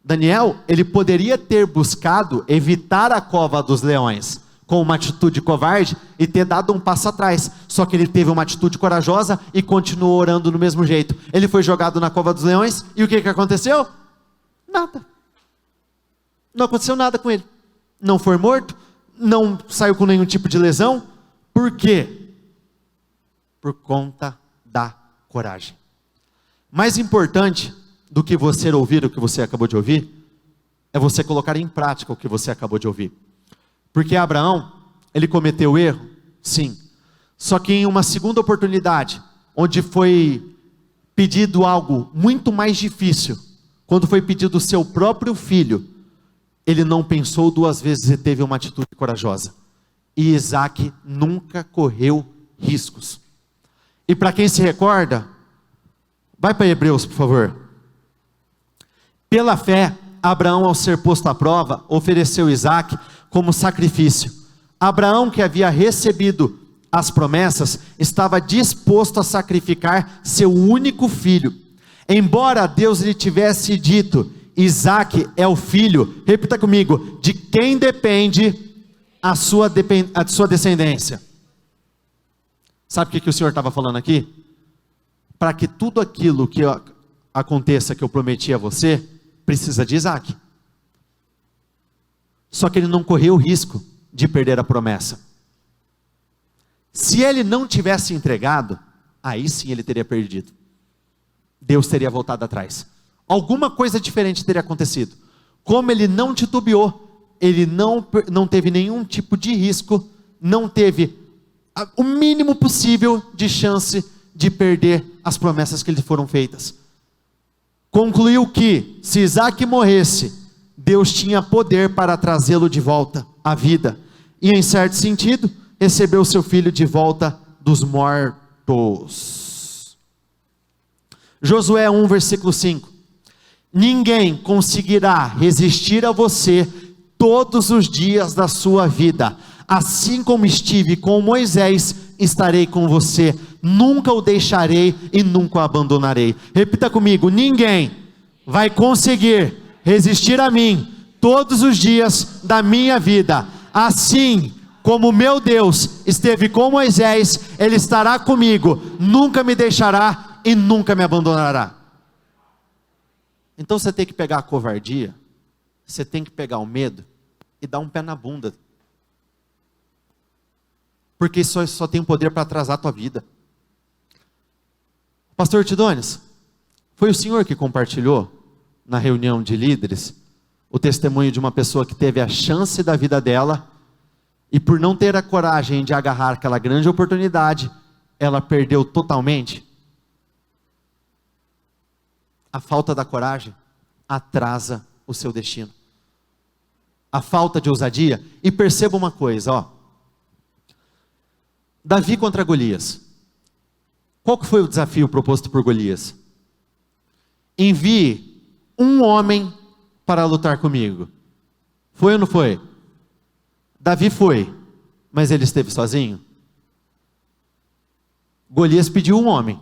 Daniel, ele poderia ter buscado evitar a cova dos leões, com uma atitude covarde e ter dado um passo atrás. Só que ele teve uma atitude corajosa e continuou orando do mesmo jeito. Ele foi jogado na cova dos leões e o que aconteceu? Nada. Não aconteceu nada com ele. Não foi morto, não saiu com nenhum tipo de lesão. Por quê? Por conta da coragem. Mais importante do que você ouvir o que você acabou de ouvir, é você colocar em prática o que você acabou de ouvir. Porque Abraão, ele cometeu erro? Sim. Só que em uma segunda oportunidade, onde foi pedido algo muito mais difícil, quando foi pedido o seu próprio filho, ele não pensou 2 vezes e teve uma atitude corajosa. E Isaac nunca correu riscos. E para quem se recorda, vai para Hebreus, por favor. Pela fé, Abraão, ao ser posto à prova, ofereceu Isaac como sacrifício. Abraão, que havia recebido as promessas, estava disposto a sacrificar seu único filho. Embora Deus lhe tivesse dito: Isaque é o filho, repita comigo, de quem depende a sua descendência. Sabe o que o Senhor estava falando aqui? Para que tudo aquilo que aconteça que eu prometi a você, precisa de Isaque. Só que ele não correu o risco de perder a promessa. Se ele não tivesse entregado, aí sim ele teria perdido. Deus teria voltado atrás. Alguma coisa diferente teria acontecido. Como ele não titubeou, ele não teve nenhum tipo de risco, não teve o mínimo possível de chance de perder as promessas que lhe foram feitas. Concluiu que, se Isaque morresse, Deus tinha poder para trazê-lo de volta à vida. E em certo sentido, recebeu seu filho de volta dos mortos. Josué 1, versículo 5. Ninguém conseguirá resistir a você todos os dias da sua vida. Assim como estive com Moisés, estarei com você. Nunca o deixarei e nunca o abandonarei. Repita comigo: ninguém vai conseguir resistir a mim todos os dias da minha vida. Assim como meu Deus esteve com Moisés, Ele estará comigo, nunca me deixará e nunca me abandonará. Então você tem que pegar a covardia, você tem que pegar o medo e dar um pé na bunda, porque isso só tem poder para atrasar a tua vida. Pastor Tidones, foi o senhor que compartilhou na reunião de líderes o testemunho de uma pessoa que teve a chance da vida dela, e por não ter a coragem de agarrar aquela grande oportunidade, ela perdeu totalmente? A falta da coragem atrasa o seu destino. A falta de ousadia. E perceba uma coisa, Davi contra Golias. Qual que foi o desafio proposto por Golias? Envie um homem para lutar comigo. Foi ou não foi? Davi foi, mas ele esteve sozinho? Golias pediu um homem,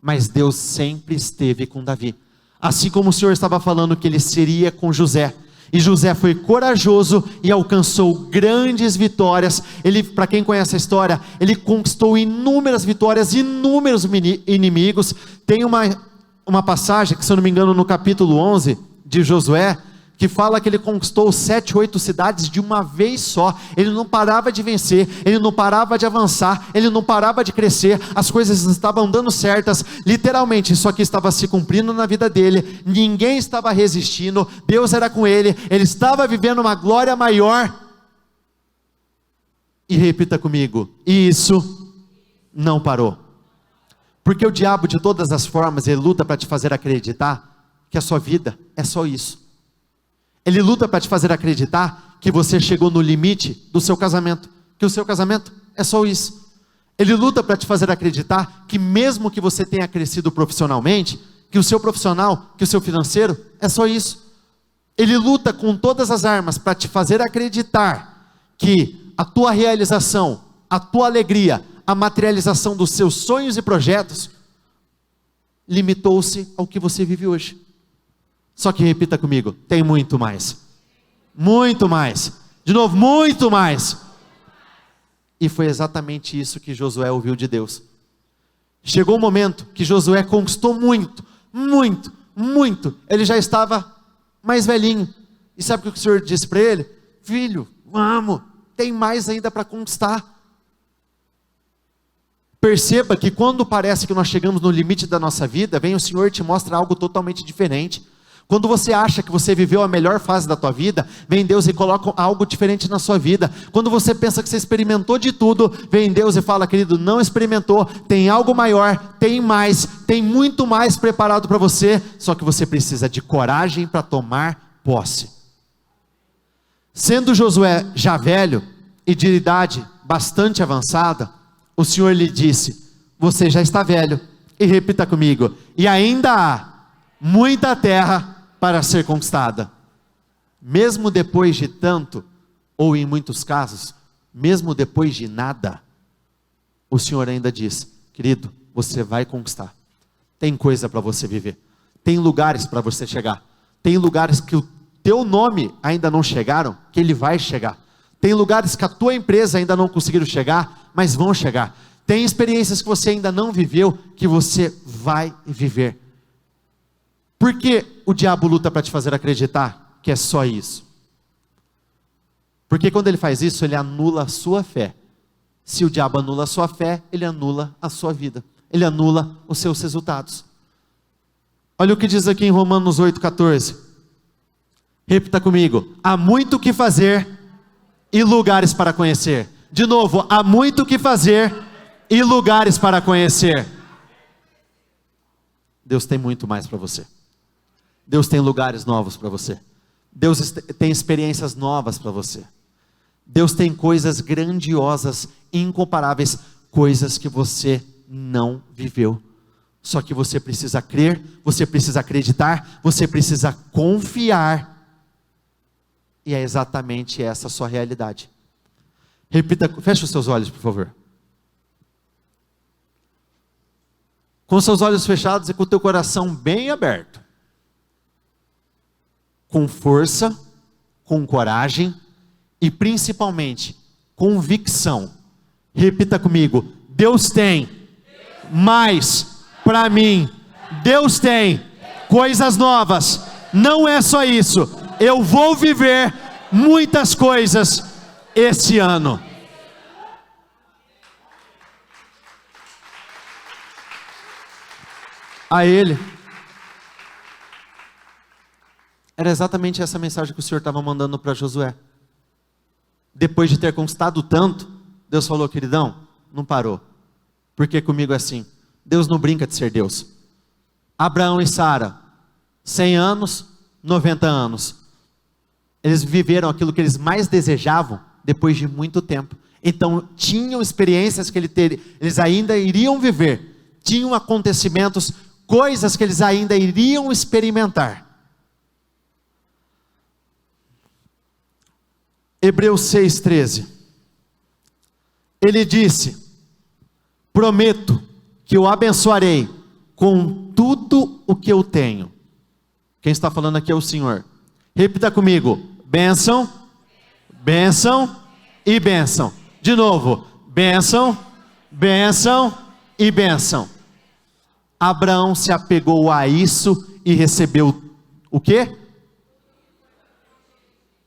mas Deus sempre esteve com Davi. Assim como o Senhor estava falando que ele seria com José. E José foi corajoso e alcançou grandes vitórias. Ele, para quem conhece a história, ele conquistou inúmeras vitórias, inúmeros inimigos. Tem uma passagem, que se eu não me engano no capítulo 11 de Josué, que fala que ele conquistou 7, 8 cidades de uma vez só. Ele não parava de vencer, ele não parava de avançar, ele não parava de crescer, as coisas estavam dando certas, literalmente, isso aqui estava se cumprindo na vida dele, ninguém estava resistindo, Deus era com ele, ele estava vivendo uma glória maior. E repita comigo: e isso não parou. Porque o diabo, de todas as formas, ele luta para te fazer acreditar que a sua vida é só isso. Ele luta para te fazer acreditar que você chegou no limite do seu casamento, que o seu casamento é só isso. Ele luta para te fazer acreditar que mesmo que você tenha crescido profissionalmente, que o seu profissional, que o seu financeiro é só isso. Ele luta com todas as armas para te fazer acreditar que a tua realização, a tua alegria, a materialização dos seus sonhos e projetos limitou-se ao que você vive hoje. Só que repita comigo: tem muito mais. Muito mais. De novo, muito mais. E foi exatamente isso que Josué ouviu de Deus. Chegou o momento que Josué conquistou muito, muito, muito. Ele já estava mais velhinho. E sabe o que o Senhor disse para ele? Filho, vamos, tem mais ainda para conquistar. Perceba que quando parece que nós chegamos no limite da nossa vida, vem o Senhor e te mostra algo totalmente diferente. Quando você acha que você viveu a melhor fase da tua vida, vem Deus e coloca algo diferente na sua vida. Quando você pensa que você experimentou de tudo, vem Deus e fala: querido, não experimentou, tem algo maior, tem mais, tem muito mais preparado para você, só que você precisa de coragem para tomar posse. Sendo Josué já velho e de idade bastante avançada, o Senhor lhe disse: você já está velho, e repita comigo: e ainda há muita terra para ser conquistada. Mesmo depois de tanto, ou em muitos casos, mesmo depois de nada, o Senhor ainda diz: querido, você vai conquistar. Tem coisa para você viver. Tem lugares para você chegar. Tem lugares que o teu nome ainda não chegaram, que ele vai chegar. Tem lugares que a tua empresa ainda não conseguiram chegar, mas vão chegar. Tem experiências que você ainda não viveu, que você vai viver. Por que o diabo luta para te fazer acreditar que é só isso? Porque quando ele faz isso, ele anula a sua fé. Se o diabo anula a sua fé, ele anula a sua vida. Ele anula os seus resultados. Olha o que diz aqui em Romanos 8,14. Repita comigo: há muito o que fazer e lugares para conhecer. De novo, há muito o que fazer e lugares para conhecer. Deus tem muito mais para você. Deus tem lugares novos para você. Deus tem experiências novas para você. Deus tem coisas grandiosas, incomparáveis, coisas que você não viveu. Só que você precisa crer, você precisa acreditar, você precisa confiar. E é exatamente essa a sua realidade. Repita, feche os seus olhos, por favor. Com seus olhos fechados e com o teu coração bem aberto. Com força, com coragem e principalmente convicção. Repita comigo: Deus tem mais para mim. Deus tem coisas novas. Não é só isso. Eu vou viver muitas coisas este ano. A ele. Era exatamente essa mensagem que o Senhor estava mandando para Josué. Depois de ter conquistado tanto, Deus falou: queridão, não parou. Porque comigo é assim. Deus não brinca de ser Deus. Abraão e Sara, 100 anos, 90 anos. Eles viveram aquilo que eles mais desejavam depois de muito tempo. Então tinham experiências que eles ainda iriam viver. Tinham acontecimentos, coisas que eles ainda iriam experimentar. Hebreus 6,13. Ele disse: prometo que eu abençoarei com tudo o que eu tenho. Quem está falando aqui é o Senhor. Repita comigo: bênção, bênção e bênção. De novo: bênção, bênção e bênção. Abraão se apegou a isso e recebeu o quê?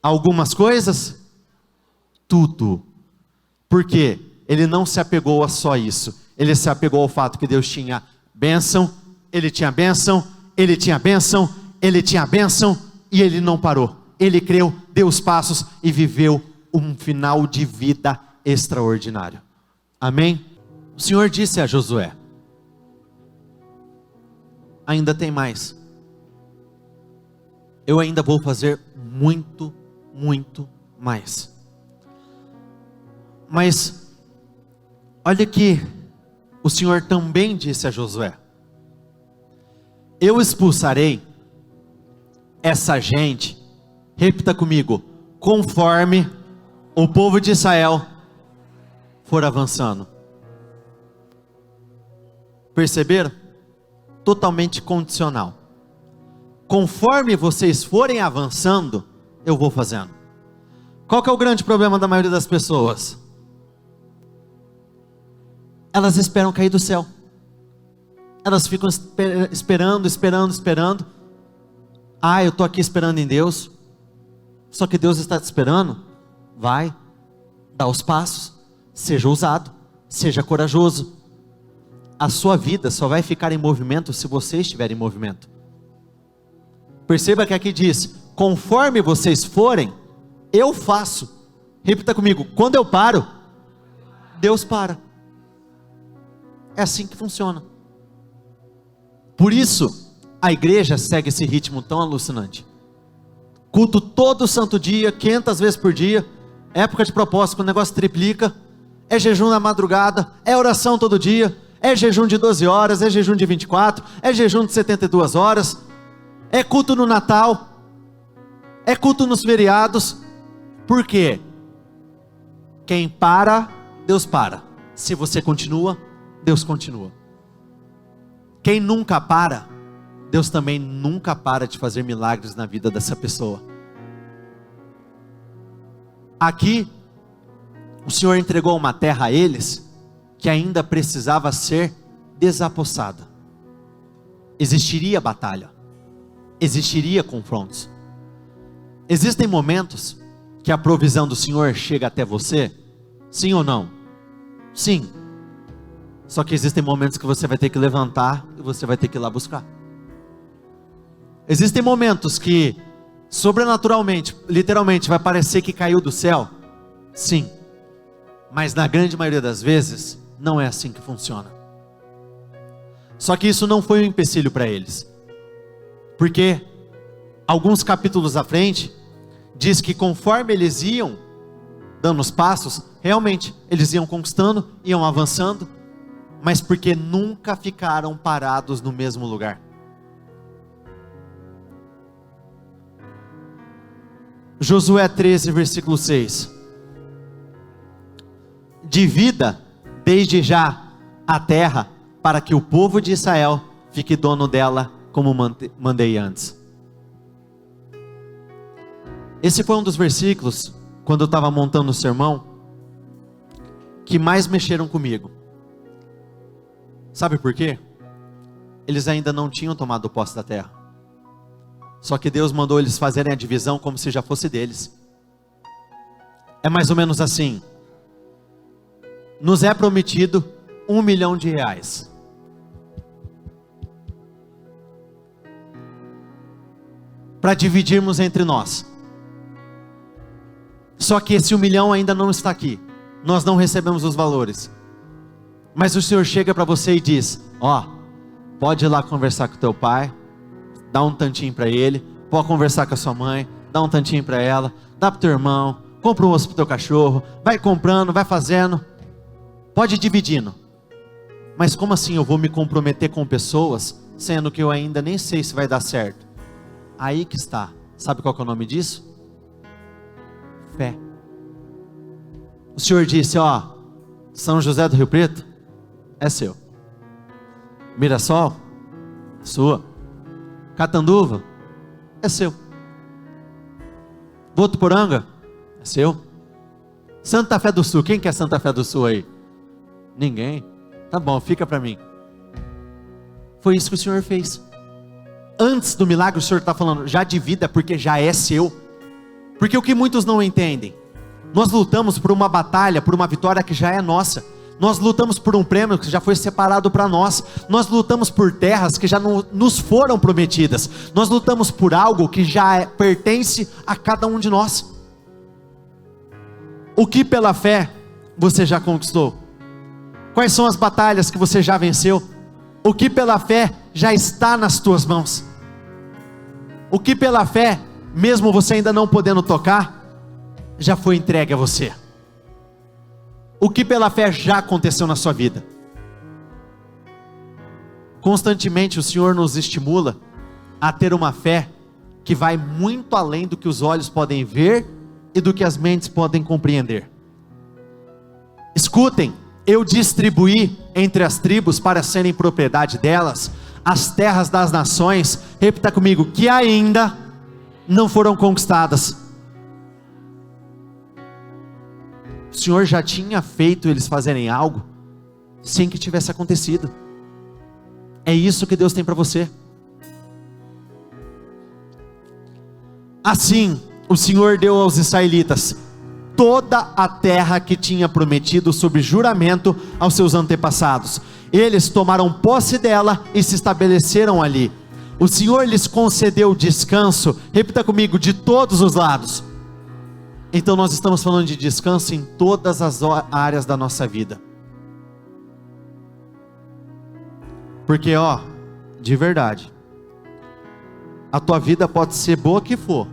Algumas coisas? Tudo. Por quê? Ele não se apegou a só isso. Ele se apegou ao fato que Deus tinha bênção, ele tinha bênção, ele tinha bênção, ele tinha bênção, e ele não parou. Ele creu, deu os passos e viveu um final de vida extraordinário. Amém? O Senhor disse a Josué: ainda tem mais. Eu ainda vou fazer muito, muito mais. Mas olha que o Senhor também disse a Josué: eu expulsarei essa gente, repita comigo, conforme o povo de Israel for avançando. Perceberam? Totalmente condicional. Conforme vocês forem avançando, eu vou fazendo. Qual que é o grande problema da maioria das pessoas? Elas esperam cair do céu. Elas ficam esperando. Ah, eu estou aqui esperando em Deus. Só que Deus está te esperando. Vai, dá os passos, seja ousado, seja corajoso. A sua vida só vai ficar em movimento se você estiver em movimento. Perceba que aqui diz: conforme vocês forem, eu faço. Repita comigo: quando eu paro, Deus para. É assim que funciona. Por isso, a igreja segue esse ritmo tão alucinante. Culto todo santo dia, 500 vezes por dia. Época de propósito, quando o negócio triplica. É jejum na madrugada, é oração todo dia. É jejum de 12 horas, é jejum de 24, é jejum de 72 horas. É culto no Natal, é culto nos feriados. Por quê? Quem para, Deus para. Se você continua, Deus continua. Quem nunca para, Deus também nunca para de fazer milagres na vida dessa pessoa. Aqui, o Senhor entregou uma terra a eles, que ainda precisava ser desapossada. Existiria batalha, existiria confrontos. Existem momentos que a provisão do Senhor chega até você, sim ou não? Sim. Só que existem momentos que você vai ter que levantar e você vai ter que ir lá buscar. Existem momentos que, sobrenaturalmente, literalmente, vai parecer que caiu do céu. Sim. Mas na grande maioria das vezes, não é assim que funciona. Só que isso não foi um empecilho para eles. Porque, alguns capítulos à frente, diz que conforme eles iam dando os passos, realmente, eles iam conquistando, iam avançando, mas porque nunca ficaram parados no mesmo lugar. Josué 13, versículo 6. Divida desde já a terra, para que o povo de Israel fique dono dela, como mandei antes. Esse foi um dos versículos, quando eu estava montando o sermão, que mais mexeram comigo. Sabe por quê? Eles ainda não tinham tomado posse da terra. Só que Deus mandou eles fazerem a divisão como se já fosse deles. É mais ou menos assim. Nos é prometido R$1 milhão. Para dividirmos entre nós. Só que esse 1 milhão ainda não está aqui. Nós não recebemos os valores. Mas o Senhor chega para você e diz: ó, pode ir lá conversar com o teu pai, dá um tantinho para ele, pode conversar com a sua mãe, dá um tantinho para ela, dá para o teu irmão, compra um osso para o teu cachorro, vai comprando, vai fazendo, pode ir dividindo. Mas como assim eu vou me comprometer com pessoas, sendo que eu ainda nem sei se vai dar certo? Aí que está. Sabe qual que é o nome disso? Fé. O Senhor disse: ó, São José do Rio Preto é seu, Mirassol é sua, Catanduva é seu, Votuporanga é seu, Santa Fé do Sul, quem quer Santa Fé do Sul aí? Ninguém? Tá bom, fica para mim. Foi isso que o Senhor fez. Antes do milagre o Senhor está falando, já divida porque já é seu. Porque o que muitos não entendem, nós lutamos por uma batalha, por uma vitória que já é nossa. Nós lutamos por um prêmio que já foi separado para nós. Nós lutamos por terras que já não nos foram prometidas. Nós lutamos por algo que já pertence a cada um de nós. O que pela fé você já conquistou? Quais são as batalhas que você já venceu? O que pela fé já está nas tuas mãos? O que pela fé, mesmo você ainda não podendo tocar, já foi entregue a você? O que pela fé já aconteceu na sua vida? Constantemente o Senhor nos estimula a ter uma fé que vai muito além do que os olhos podem ver e do que as mentes podem compreender. Escutem, eu distribuí entre as tribos para serem propriedade delas as terras das nações, repita comigo, que ainda não foram conquistadas. O Senhor já tinha feito eles fazerem algo sem que tivesse acontecido. É isso que Deus tem para você. Assim, o Senhor deu aos israelitas toda a terra que tinha prometido sob juramento aos seus antepassados. Eles tomaram posse dela e se estabeleceram ali. O Senhor lhes concedeu descanso, repita comigo, de todos os lados. Então nós estamos falando de descanso em todas as áreas da nossa vida. Porque de verdade, a tua vida pode ser boa que for,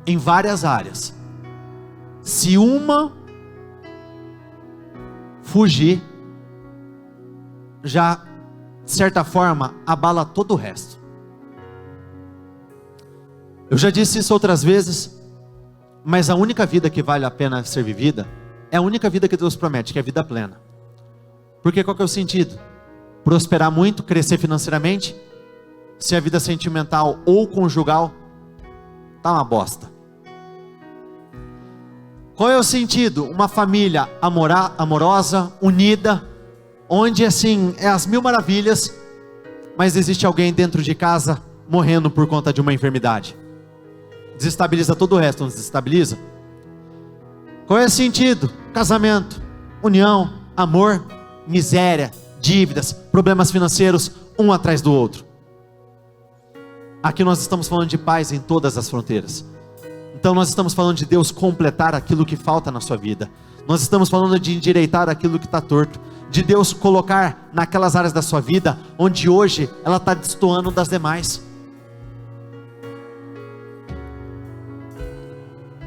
em várias áreas. Se uma fugir, já, de certa forma, abala todo o resto. Eu já disse isso outras vezes, mas a única vida que vale a pena ser vivida é a única vida que Deus promete, que é a vida plena. Porque qual que é o sentido? Prosperar muito, crescer financeiramente, se a vida sentimental ou conjugal tá uma bosta. Qual é o sentido? Uma família amorosa, unida, onde assim, é as mil maravilhas, mas existe alguém dentro de casa morrendo por conta de uma enfermidade. Desestabiliza todo o resto, não desestabiliza? Qual é o sentido? Casamento, união, amor, miséria, dívidas, problemas financeiros, um atrás do outro. Aqui nós estamos falando de paz em todas as fronteiras. Então nós estamos falando de Deus completar aquilo que falta na sua vida. Nós estamos falando de endireitar aquilo que está torto. De Deus colocar naquelas áreas da sua vida, onde hoje ela está destoando das demais.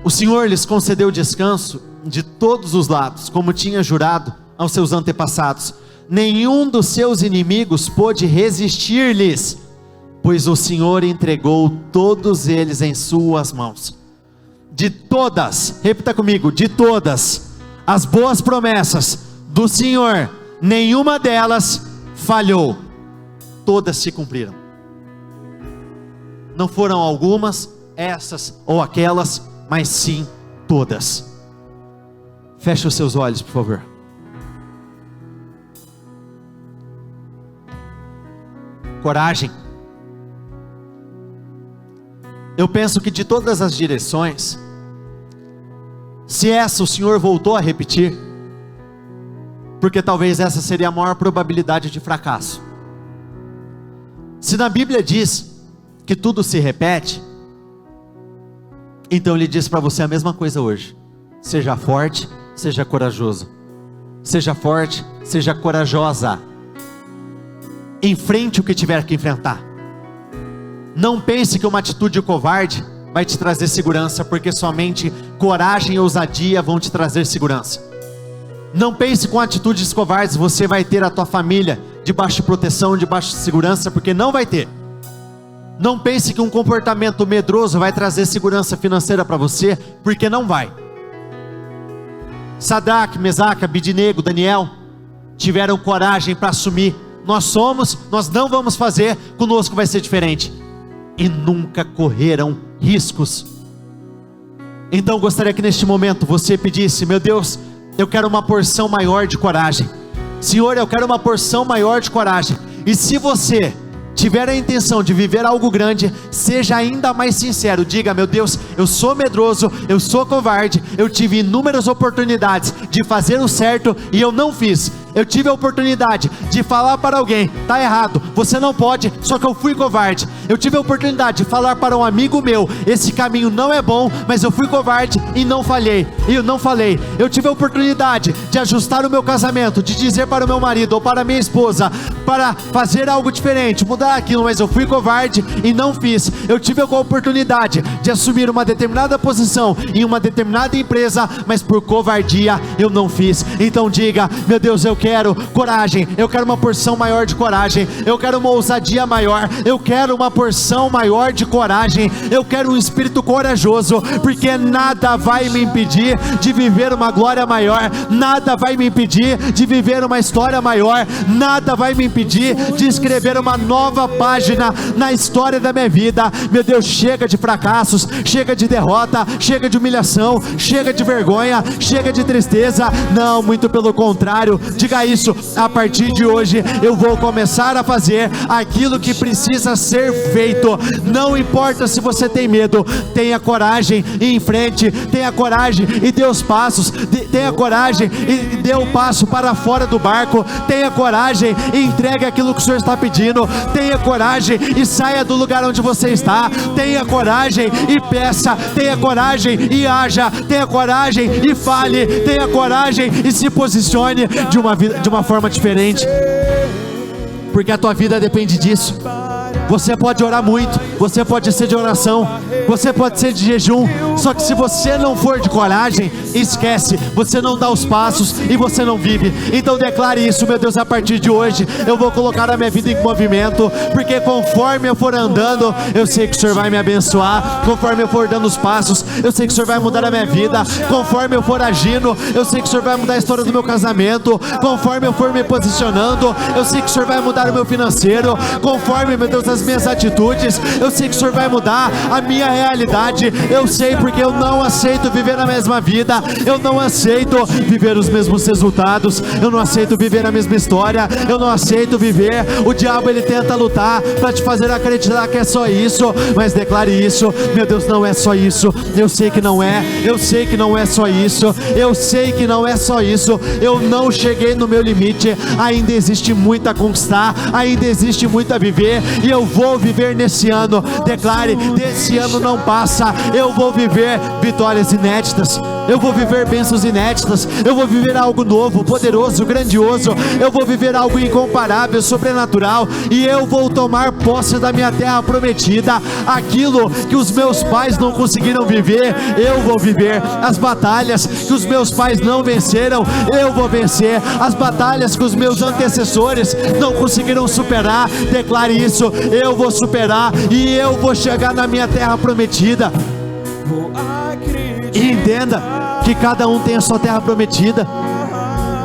O Senhor lhes concedeu descanso de todos os lados, como tinha jurado aos seus antepassados. Nenhum dos seus inimigos pôde resistir-lhes, pois o Senhor entregou todos eles em suas mãos. De todas, repita comigo, de todas as boas promessas do Senhor, nenhuma delas falhou, todas se cumpriram. Não foram algumas, essas ou aquelas, mas sim todas. Feche os seus olhos, por favor. Coragem. Eu penso que de todas as direções, se essa o Senhor voltou a repetir, porque talvez essa seria a maior probabilidade de fracasso. Se na Bíblia diz que tudo se repete, então Ele diz para você a mesma coisa hoje. Seja forte, seja corajoso. Seja forte, seja corajosa. Enfrente o que tiver que enfrentar. Não pense que uma atitude covarde vai te trazer segurança, porque somente coragem e ousadia vão te trazer segurança. Não pense com atitudes covardes você vai ter a tua família debaixo de proteção, debaixo de segurança, porque não vai ter. Não pense que um comportamento medroso vai trazer segurança financeira para você, porque não vai. Sadraque, Mesaque, Abednego, Daniel tiveram coragem para assumir: nós somos, nós não vamos fazer, conosco vai ser diferente. E nunca correram riscos. Então gostaria que neste momento você pedisse: meu Deus, eu quero uma porção maior de coragem. Senhor, eu quero uma porção maior de coragem. E se você tiver a intenção de viver algo grande, seja ainda mais sincero. Diga: meu Deus, eu sou medroso, eu sou covarde, eu tive inúmeras oportunidades de fazer o certo e eu não fiz. Eu tive a oportunidade de falar para alguém: está errado, você não pode, só que eu fui covarde. Eu tive a oportunidade de falar para um amigo meu: esse caminho não é bom, mas eu fui covarde e não falhei. E eu não falei. Eu tive a oportunidade de ajustar o meu casamento, de dizer para o meu marido ou para a minha esposa para fazer algo diferente, mudar aquilo, mas eu fui covarde e não fiz. Eu tive a oportunidade de assumir uma determinada posição em uma determinada empresa, mas por covardia eu não fiz. Então diga: meu Deus, eu quero coragem, eu quero uma porção maior de coragem, eu quero uma ousadia maior, eu quero uma porção maior de coragem, eu quero um espírito corajoso, porque nada vai me impedir de viver uma glória maior, nada vai me impedir de viver uma história maior, nada vai me impedir de escrever uma nova página na história da minha vida. Meu Deus, chega de fracassos, chega de derrota, chega de humilhação, chega de vergonha, chega de tristeza. Não, muito pelo contrário. Diga isso: a partir de hoje eu vou começar a fazer aquilo que precisa ser feito. Não importa se você tem medo, tenha coragem e em frente, tenha coragem e dê os passos, tenha coragem e dê o passo para fora do barco, tenha coragem e entregue aquilo que o Senhor está pedindo, tenha coragem e saia do lugar onde você está, tenha coragem e peça, tenha coragem e haja, tenha coragem e fale, tenha coragem e se posicione de uma forma diferente, porque a tua vida depende disso. Você pode orar muito, você pode ser de oração, você pode ser de jejum, só que se você não for de coragem, esquece, você não dá os passos e você não vive. Então declare isso: meu Deus, a partir de hoje eu vou colocar a minha vida em movimento, porque conforme eu for andando, eu sei que o Senhor vai me abençoar. Conforme eu for dando os passos, eu sei que o Senhor vai mudar a minha vida. Conforme eu for agindo, eu sei que o Senhor vai mudar a história do meu casamento. Conforme eu for me posicionando, eu sei que o Senhor vai mudar o meu financeiro. Conforme, meu Deus, as minhas atitudes, eu sei que o Senhor vai mudar a minha realidade. Eu sei, porque eu não aceito viver a mesma vida, eu não aceito viver os mesmos resultados, eu não aceito viver a mesma história, eu não aceito viver. O diabo, ele tenta lutar para te fazer acreditar que é só isso, mas declare isso: meu Deus, não é só isso. Eu sei que não é, eu sei que não é só isso, eu sei que não é só isso. Eu não cheguei no meu limite, ainda existe muito a conquistar, ainda existe muito a viver, e eu vou viver nesse ano. Declare: desse ano não passa, eu vou viver vitórias inéditas, eu vou viver bênçãos inéditas, eu vou viver algo novo, poderoso, grandioso, eu vou viver algo incomparável, sobrenatural, e eu vou tomar posse da minha terra prometida. Aquilo que os meus pais não conseguiram viver, eu vou viver. As batalhas que os meus pais não venceram, eu vou vencer. As batalhas que os meus antecessores não conseguiram superar, declare isso: eu vou superar e eu vou chegar na minha terra prometida. E entenda que cada um tem a sua terra prometida,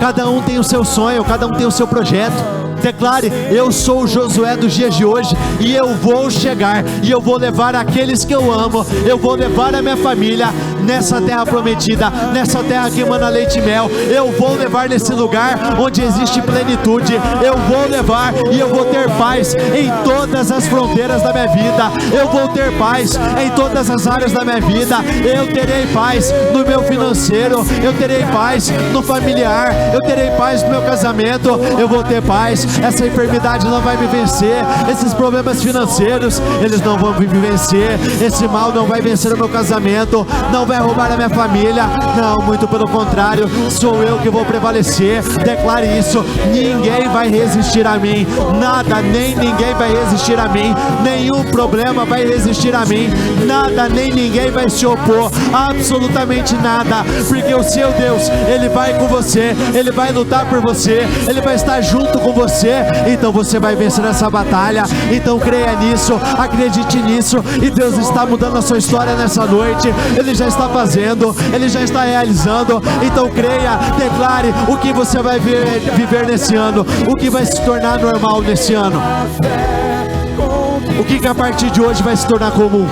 cada um tem o seu sonho, cada um tem o seu projeto. Declare: eu sou o Josué dos dias de hoje, e eu vou chegar, e eu vou levar aqueles que eu amo, eu vou levar a minha família nessa terra prometida, nessa terra que emana leite e mel. Eu vou levar nesse lugar onde existe plenitude, eu vou levar, e eu vou ter paz em todas as fronteiras da minha vida, eu vou ter paz em todas as áreas da minha vida. Eu terei paz no meu financeiro, eu terei paz no familiar, eu terei paz no meu casamento, eu vou ter paz. Essa enfermidade não vai me vencer, esses problemas financeiros, eles não vão me vencer, esse mal não vai vencer o meu casamento, não vai roubar a minha família, não, muito pelo contrário, sou eu que vou prevalecer. Declare isso: ninguém vai resistir a mim, nada nem ninguém vai resistir a mim, nenhum problema vai resistir a mim, nada nem ninguém vai se opor, absolutamente nada, porque o seu Deus, Ele vai com você, Ele vai lutar por você, Ele vai estar junto com você. Então você vai vencer essa batalha. Então creia nisso, acredite nisso, e Deus está mudando a sua história nessa noite. Ele já está fazendo, Ele já está realizando. Então creia, declare o que você vai viver nesse ano, o que vai se tornar normal nesse ano, o que a partir de hoje vai se tornar comum.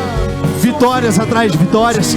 Vitórias atrás de vitórias,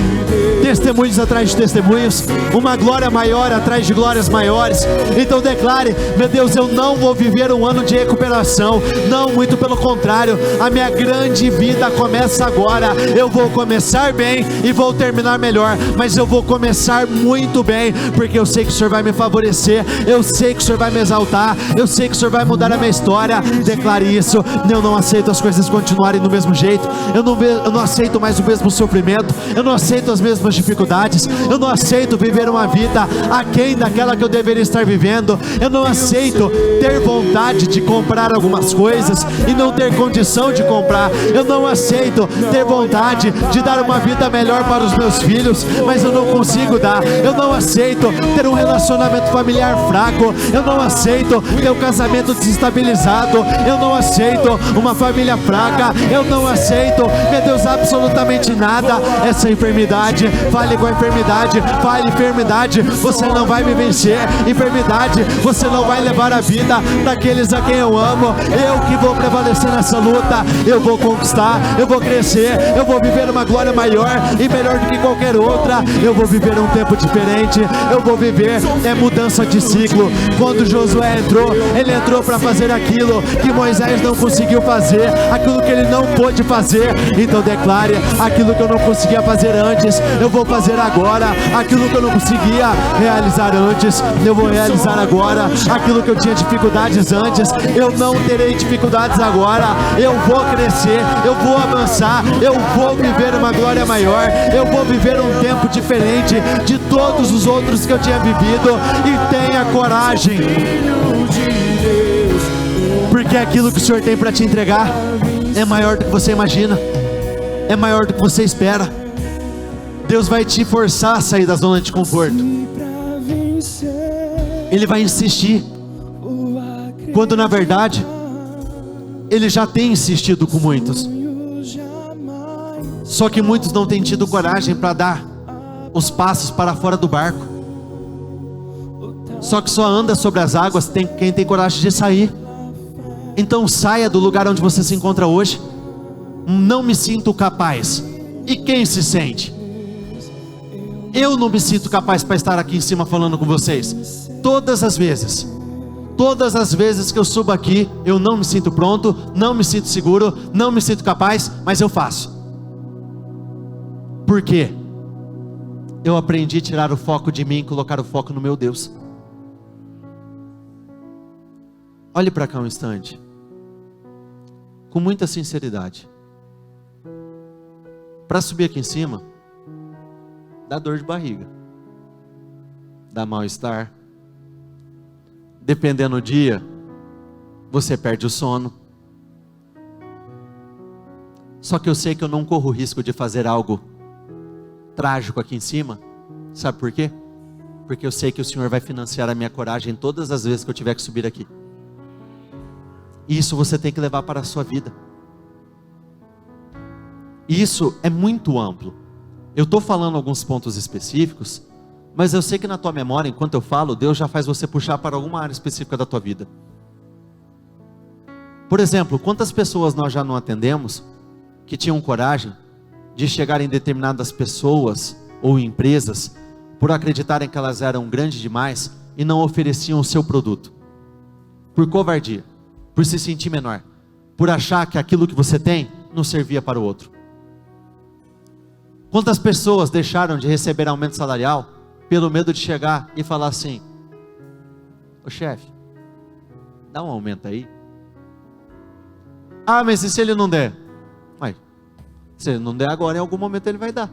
testemunhos atrás de testemunhos, uma glória maior atrás de glórias maiores. Então declare: meu Deus, eu não vou viver um ano de recuperação, não, muito pelo contrário, a minha grande vida começa agora. Eu vou começar bem e vou terminar melhor, mas eu vou começar muito bem, porque eu sei que o Senhor vai me favorecer, eu sei que o Senhor vai me exaltar, eu sei que o Senhor vai mudar a minha história. Declare isso: eu não aceito as coisas continuarem do mesmo jeito, eu não aceito mais o mesmo sofrimento, eu não aceito as mesmas dificuldades, eu não aceito viver uma vida aquém daquela que eu deveria estar vivendo, eu não aceito ter vontade de comprar algumas coisas e não ter condição de comprar, eu não aceito ter vontade de dar uma vida melhor para os meus filhos, mas eu não consigo dar, eu não aceito ter um relacionamento familiar fraco, eu não aceito ter um casamento desestabilizado, eu não aceito uma família fraca, eu não aceito, meu Deus, absolutamente nada. Essa enfermidade, fale com a enfermidade, fale: enfermidade, você não vai me vencer, enfermidade, você não vai levar a vida daqueles a quem eu amo. Eu que vou prevalecer nessa luta, eu vou conquistar, eu vou crescer, eu vou viver uma glória maior e melhor do que qualquer outra. Eu vou viver um tempo diferente, eu vou viver mudança de ciclo. Quando Josué entrou, ele entrou para fazer aquilo que Moisés não conseguiu fazer, aquilo que ele não pôde fazer. Então declare: aquilo que eu não conseguia fazer antes, eu vou fazer agora. Aquilo que eu não conseguia realizar antes, eu vou realizar agora. Aquilo que eu tinha dificuldades antes, eu não terei dificuldades agora. Eu vou crescer, eu vou avançar, eu vou viver uma glória maior, eu vou viver um tempo diferente de todos os outros que eu tinha vivido. E tenha coragem, porque Porque aquilo que o Senhor tem para te entregar é maior do que você imagina, é maior do que você espera. Deus vai te forçar a sair da zona de conforto. Ele vai insistir, quando na verdade Ele já tem insistido com muitos. Só que muitos não têm tido coragem para dar os passos para fora do barco. Só que só anda sobre as águas quem tem coragem de sair. Então saia do lugar onde você se encontra hoje. Não me sinto capaz. E quem se sente? Eu não me sinto capaz para estar aqui em cima falando com vocês. Todas as vezes que eu subo aqui, eu não me sinto pronto, não me sinto seguro, não me sinto capaz, mas eu faço. Por quê? Eu aprendi a tirar o foco de mim e colocar o foco no meu Deus. Olhe para cá um instante, com muita sinceridade. Para subir aqui em cima, dá dor de barriga, dá mal-estar. Dependendo do dia, você perde o sono. Só que eu sei que eu não corro o risco de fazer algo trágico aqui em cima. Sabe por quê? Porque eu sei que o Senhor vai financiar a minha coragem todas as vezes que eu tiver que subir aqui. E isso você tem que levar para a sua vida. Isso é muito amplo. Eu estou falando alguns pontos específicos, mas eu sei que na tua memória, enquanto eu falo, Deus já faz você puxar para alguma área específica da tua vida. Por exemplo, quantas pessoas nós já não atendemos que tinham coragem de chegar em determinadas pessoas ou empresas por acreditarem que elas eram grandes demais e não ofereciam o seu produto, por covardia, por se sentir menor, por achar que aquilo que você tem não servia para o outro. Quantas pessoas deixaram de receber aumento salarial pelo medo de chegar e falar assim: ô chefe, dá um aumento aí. Ah, mas e se ele não der? Mas se ele não der agora, em algum momento ele vai dar.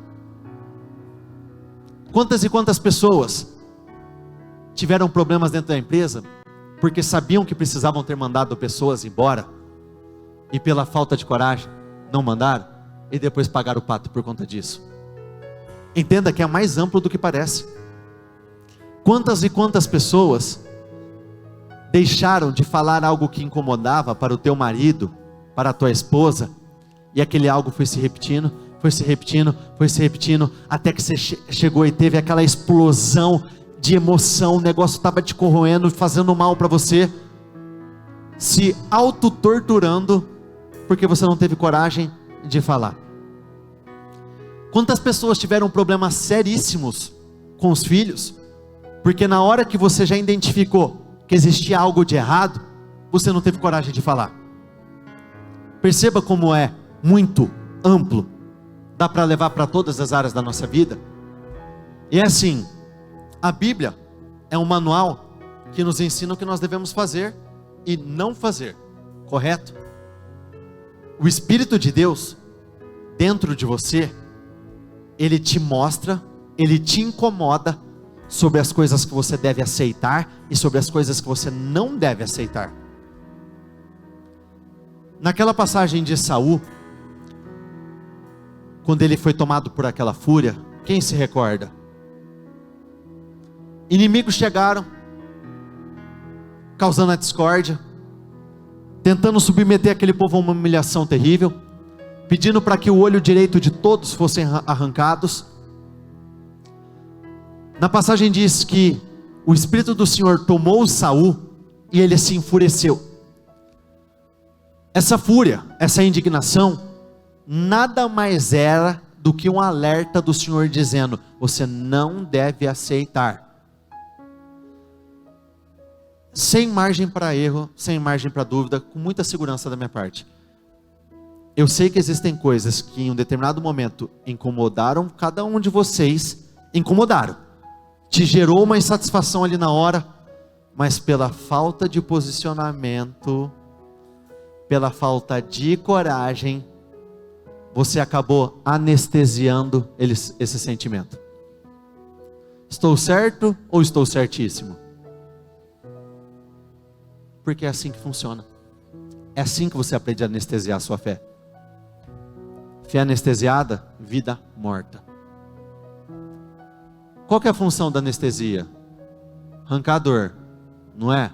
Quantas e quantas pessoas tiveram problemas dentro da empresa porque sabiam que precisavam ter mandado pessoas embora e pela falta de coragem não mandaram e depois pagaram o pato por conta disso? Entenda que é mais amplo do que parece. Quantas e quantas pessoas deixaram de falar algo que incomodava para o teu marido, para a tua esposa, e aquele algo foi se repetindo, até que você chegou e teve aquela explosão de emoção, o negócio estava te corroendo, fazendo mal para você, se auto-torturando, porque você não teve coragem de falar. Quantas pessoas tiveram problemas seríssimos com os filhos, porque na hora que você já identificou que existia algo de errado, você não teve coragem de falar. Perceba como é muito amplo, dá para levar para todas as áreas da nossa vida. E é assim, a Bíblia é um manual que nos ensina o que nós devemos fazer e não fazer, correto? O Espírito de Deus dentro de você, Ele te mostra, Ele te incomoda sobre as coisas que você deve aceitar e sobre as coisas que você não deve aceitar. Naquela passagem de Saul, quando ele foi tomado por aquela fúria, quem se recorda? Inimigos chegaram, causando a discórdia, tentando submeter aquele povo a uma humilhação terrível, pedindo para que o olho direito de todos fossem arrancados. Na passagem diz que o Espírito do Senhor tomou Saul e ele se enfureceu. Essa fúria, essa indignação, nada mais era do que um alerta do Senhor dizendo: você não deve aceitar. Sem margem para erro, sem margem para dúvida, com muita segurança da minha parte. Eu sei que existem coisas que em um determinado momento incomodaram cada um de vocês, incomodaram. Te gerou uma insatisfação ali na hora, mas pela falta de posicionamento, pela falta de coragem, você acabou anestesiando esse sentimento. Estou certo ou estou certíssimo? Porque é assim que funciona. É assim que você aprende a anestesiar a sua fé. Fé anestesiada, vida morta. Qual que é a função da anestesia? Arrancar a dor, não é?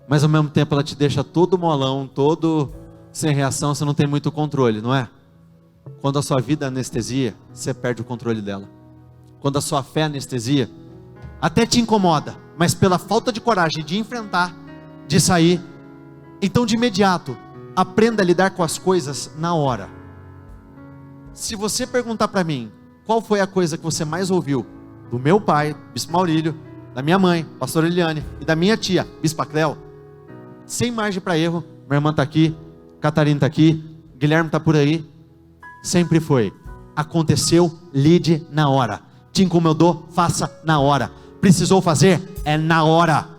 Mas ao mesmo tempo ela te deixa todo molão, todo sem reação, você não tem muito controle, não é? Quando a sua vida anestesia, você perde o controle dela. Quando a sua fé anestesia, até te incomoda, mas pela falta de coragem de enfrentar, de sair, então de imediato, aprenda a lidar com as coisas na hora. Se você perguntar para mim, qual foi a coisa que você mais ouviu do meu pai, Bispo Maurílio, da minha mãe, Pastor Eliane, e da minha tia, Bispa Cléo, sem margem para erro, minha irmã está aqui, Catarina está aqui, Guilherme está por aí, sempre foi: aconteceu, lide na hora. Te incomodou, faça na hora. Precisou fazer, é na hora.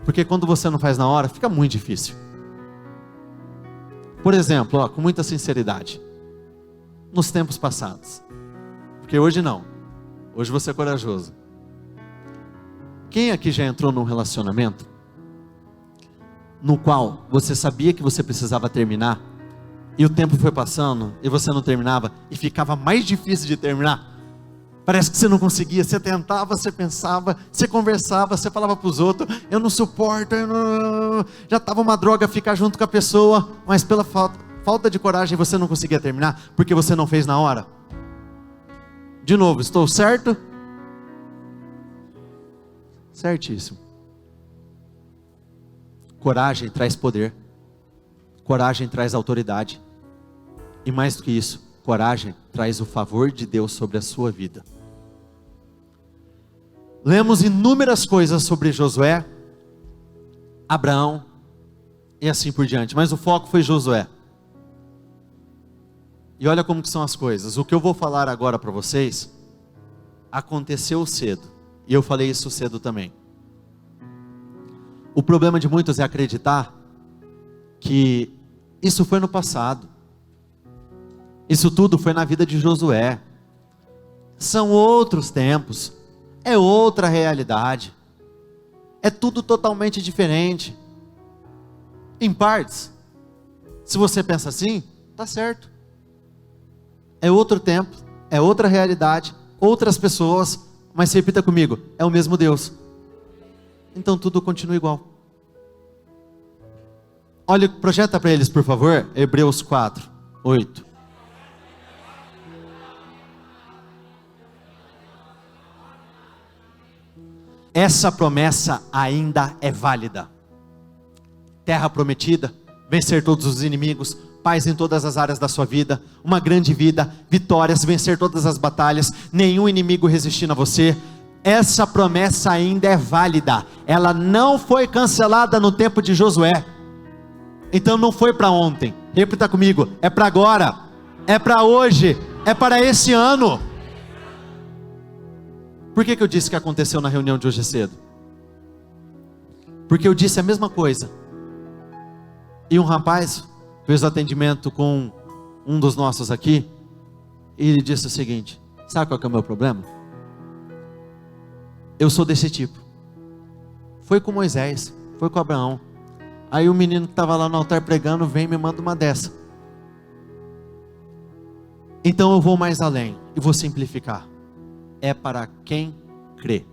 Porque quando você não faz na hora, fica muito difícil. Por exemplo, com muita sinceridade, nos tempos passados, porque hoje não, hoje você é corajoso. Quem aqui já entrou num relacionamento no qual você sabia que você precisava terminar, e o tempo foi passando, e você não terminava, e ficava mais difícil de terminar? Parece que você não conseguia, você tentava, você pensava, você conversava, você falava para os outros: eu não suporto, já estava uma droga ficar junto com a pessoa, mas pela falta de coragem você não conseguia terminar, porque você não fez na hora. De novo, estou certo? Certíssimo. Coragem traz poder, coragem traz autoridade, e mais do que isso, coragem traz o favor de Deus sobre a sua vida. Lemos inúmeras coisas sobre Josué, Abraão e assim por diante, mas o foco foi Josué. E olha como que são as coisas. O que eu vou falar agora para vocês aconteceu cedo, e eu falei isso cedo também. O problema de muitos é acreditar que isso foi no passado. Isso tudo foi na vida de Josué. São outros tempos, é outra realidade, é tudo totalmente diferente. Em partes, se você pensa assim, tá certo. É outro tempo, é outra realidade, outras pessoas, mas repita comigo: é o mesmo Deus. Então tudo continua igual. Olha, projeta para eles, por favor, Hebreus 4:8. Essa promessa ainda é válida. Terra prometida, vencer todos os inimigos, paz em todas as áreas da sua vida, uma grande vida, vitórias, vencer todas as batalhas, nenhum inimigo resistindo a você. Essa promessa ainda é válida. Ela não foi cancelada no tempo de Josué. Então não foi para ontem. Repita comigo: é para agora, é para hoje, é para esse ano. Por que eu disse que aconteceu na reunião de hoje cedo? Porque eu disse a mesma coisa, e um rapaz fez o atendimento com um dos nossos aqui, e ele disse o seguinte: sabe qual que é o meu problema? Eu sou desse tipo. Foi com Moisés, foi com Abraão. Aí o menino que estava lá no altar pregando vem e me manda uma dessa. Então eu vou mais além e vou simplificar. É para quem crê.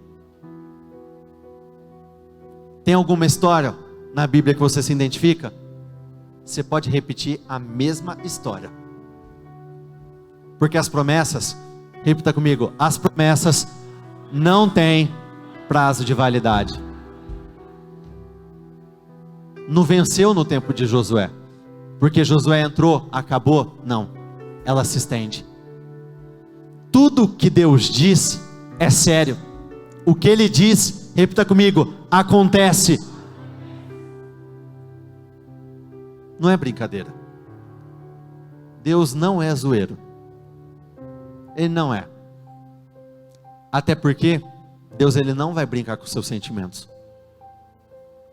Tem alguma história na Bíblia que você se identifica? Você pode repetir a mesma história, porque as promessas, repita comigo, as promessas não têm prazo de validade. Não venceu no tempo de Josué, porque Josué entrou, acabou? Não, ela se estende. Tudo que Deus diz é sério. O que Ele diz, repita comigo, acontece. Não é brincadeira. Deus não é zoeiro. Ele não é. Até porque Deus, Ele não vai brincar com seus sentimentos.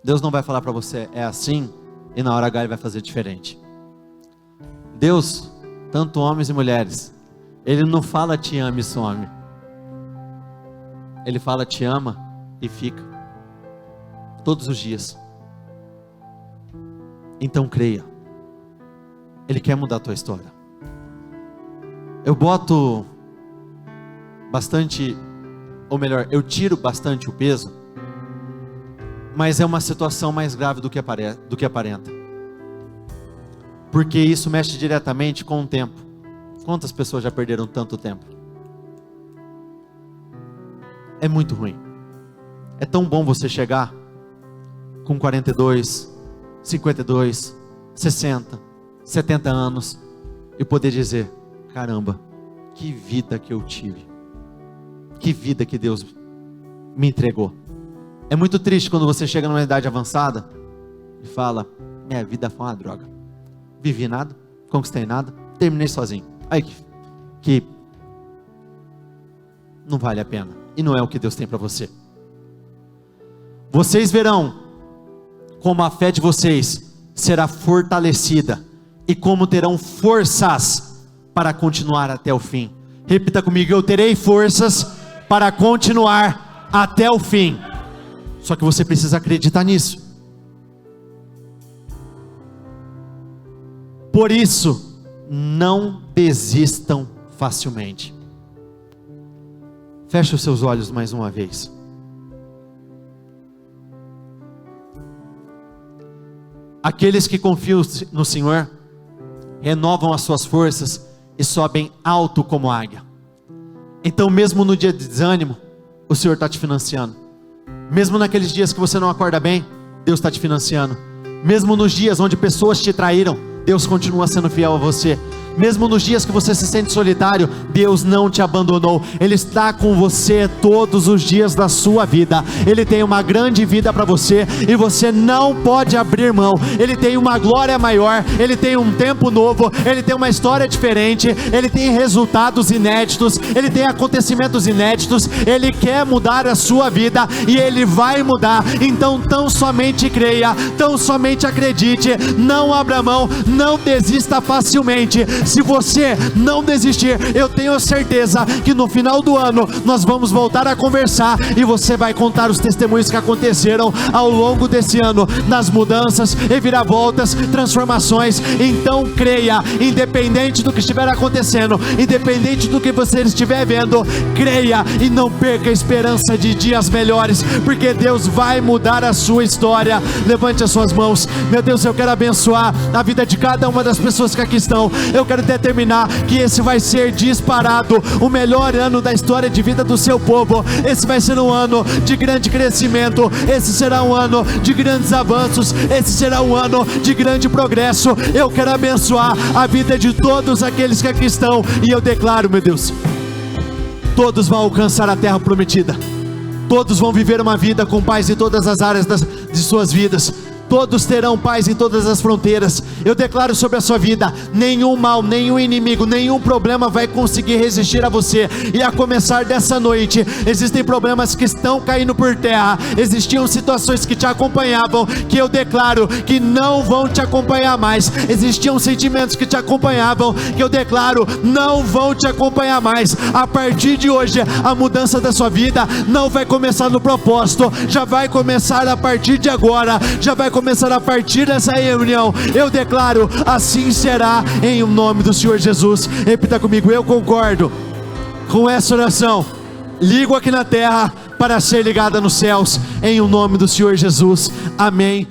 Deus não vai falar para você, é assim, e na hora H Ele vai fazer diferente. Deus, tanto homens e mulheres, Ele não fala te ama e some. Ele fala te ama e fica. Todos os dias. então creia. Ele quer mudar a tua história. Eu boto bastante, ou melhor, eu tiro bastante o peso, mas é uma situação mais grave do que aparenta. Porque isso mexe diretamente com o tempo. Quantas pessoas já perderam tanto tempo? É muito ruim. É tão bom você chegar com 42, 52, 60, 70 anos e poder dizer: caramba, que vida que eu tive, que vida que Deus me entregou. É muito triste quando você chega numa idade avançada e fala: minha vida foi uma droga, vivi nada, conquistei nada, terminei sozinho. Aí que não vale a pena, e não é o que Deus tem para você. Vocês verão como a fé de vocês será fortalecida e como terão forças para continuar até o fim. Repita comigo: eu terei forças para continuar até o fim. Só que você precisa acreditar nisso. Por isso, não desistam facilmente. Feche os seus olhos mais uma vez. Aqueles que confiam no Senhor renovam as suas forças e sobem alto como águia. Então, mesmo no dia de desânimo, o Senhor está te financiando. Mesmo naqueles dias que você não acorda bem, Deus está te financiando. Mesmo nos dias onde pessoas te traíram, Deus continua sendo fiel a você. Mesmo nos dias que você se sente solitário, Deus não te abandonou. Ele está com você todos os dias da sua vida. Ele tem uma grande vida para você e você não pode abrir mão. Ele tem uma glória maior, Ele tem um tempo novo, Ele tem uma história diferente, Ele tem resultados inéditos, Ele tem acontecimentos inéditos. Ele quer mudar a sua vida e Ele vai mudar. Então tão somente creia, tão somente acredite, não abra mão, não desista facilmente. Se você não desistir, eu tenho certeza que no final do ano nós vamos voltar a conversar e você vai contar os testemunhos que aconteceram ao longo desse ano, nas mudanças, reviravoltas, transformações. Então creia, independente do que estiver acontecendo, independente do que você estiver vendo, creia e não perca a esperança de dias melhores, porque Deus vai mudar a sua história. Levante as suas mãos. Meu Deus, eu quero abençoar a vida de cada uma das pessoas que aqui estão. Eu quero determinar que esse vai ser disparado o melhor ano da história de vida do seu povo. Esse vai ser um ano de grande crescimento, esse será um ano de grandes avanços, esse será um ano de grande progresso. Eu quero abençoar a vida de todos aqueles que aqui estão, e eu declaro, meu Deus, todos vão alcançar a terra prometida, todos vão viver uma vida com paz em todas as áreas de suas vidas. Todos terão paz em todas as fronteiras. Eu declaro sobre a sua vida: nenhum mal, nenhum inimigo, nenhum problema vai conseguir resistir a você. E a começar dessa noite, existem problemas que estão caindo por terra, existiam situações que te acompanhavam, que eu declaro que não vão te acompanhar mais. Existiam sentimentos que te acompanhavam, que eu declaro não vão te acompanhar mais. A partir de hoje, a mudança da sua vida não vai começar no propósito, já vai começar a partir de agora, já vai começar a partir dessa reunião. Eu declaro: assim será, em nome do Senhor Jesus. Repita comigo: eu concordo com essa oração. Ligo aqui na terra para ser ligada nos céus, em nome do Senhor Jesus. Amém.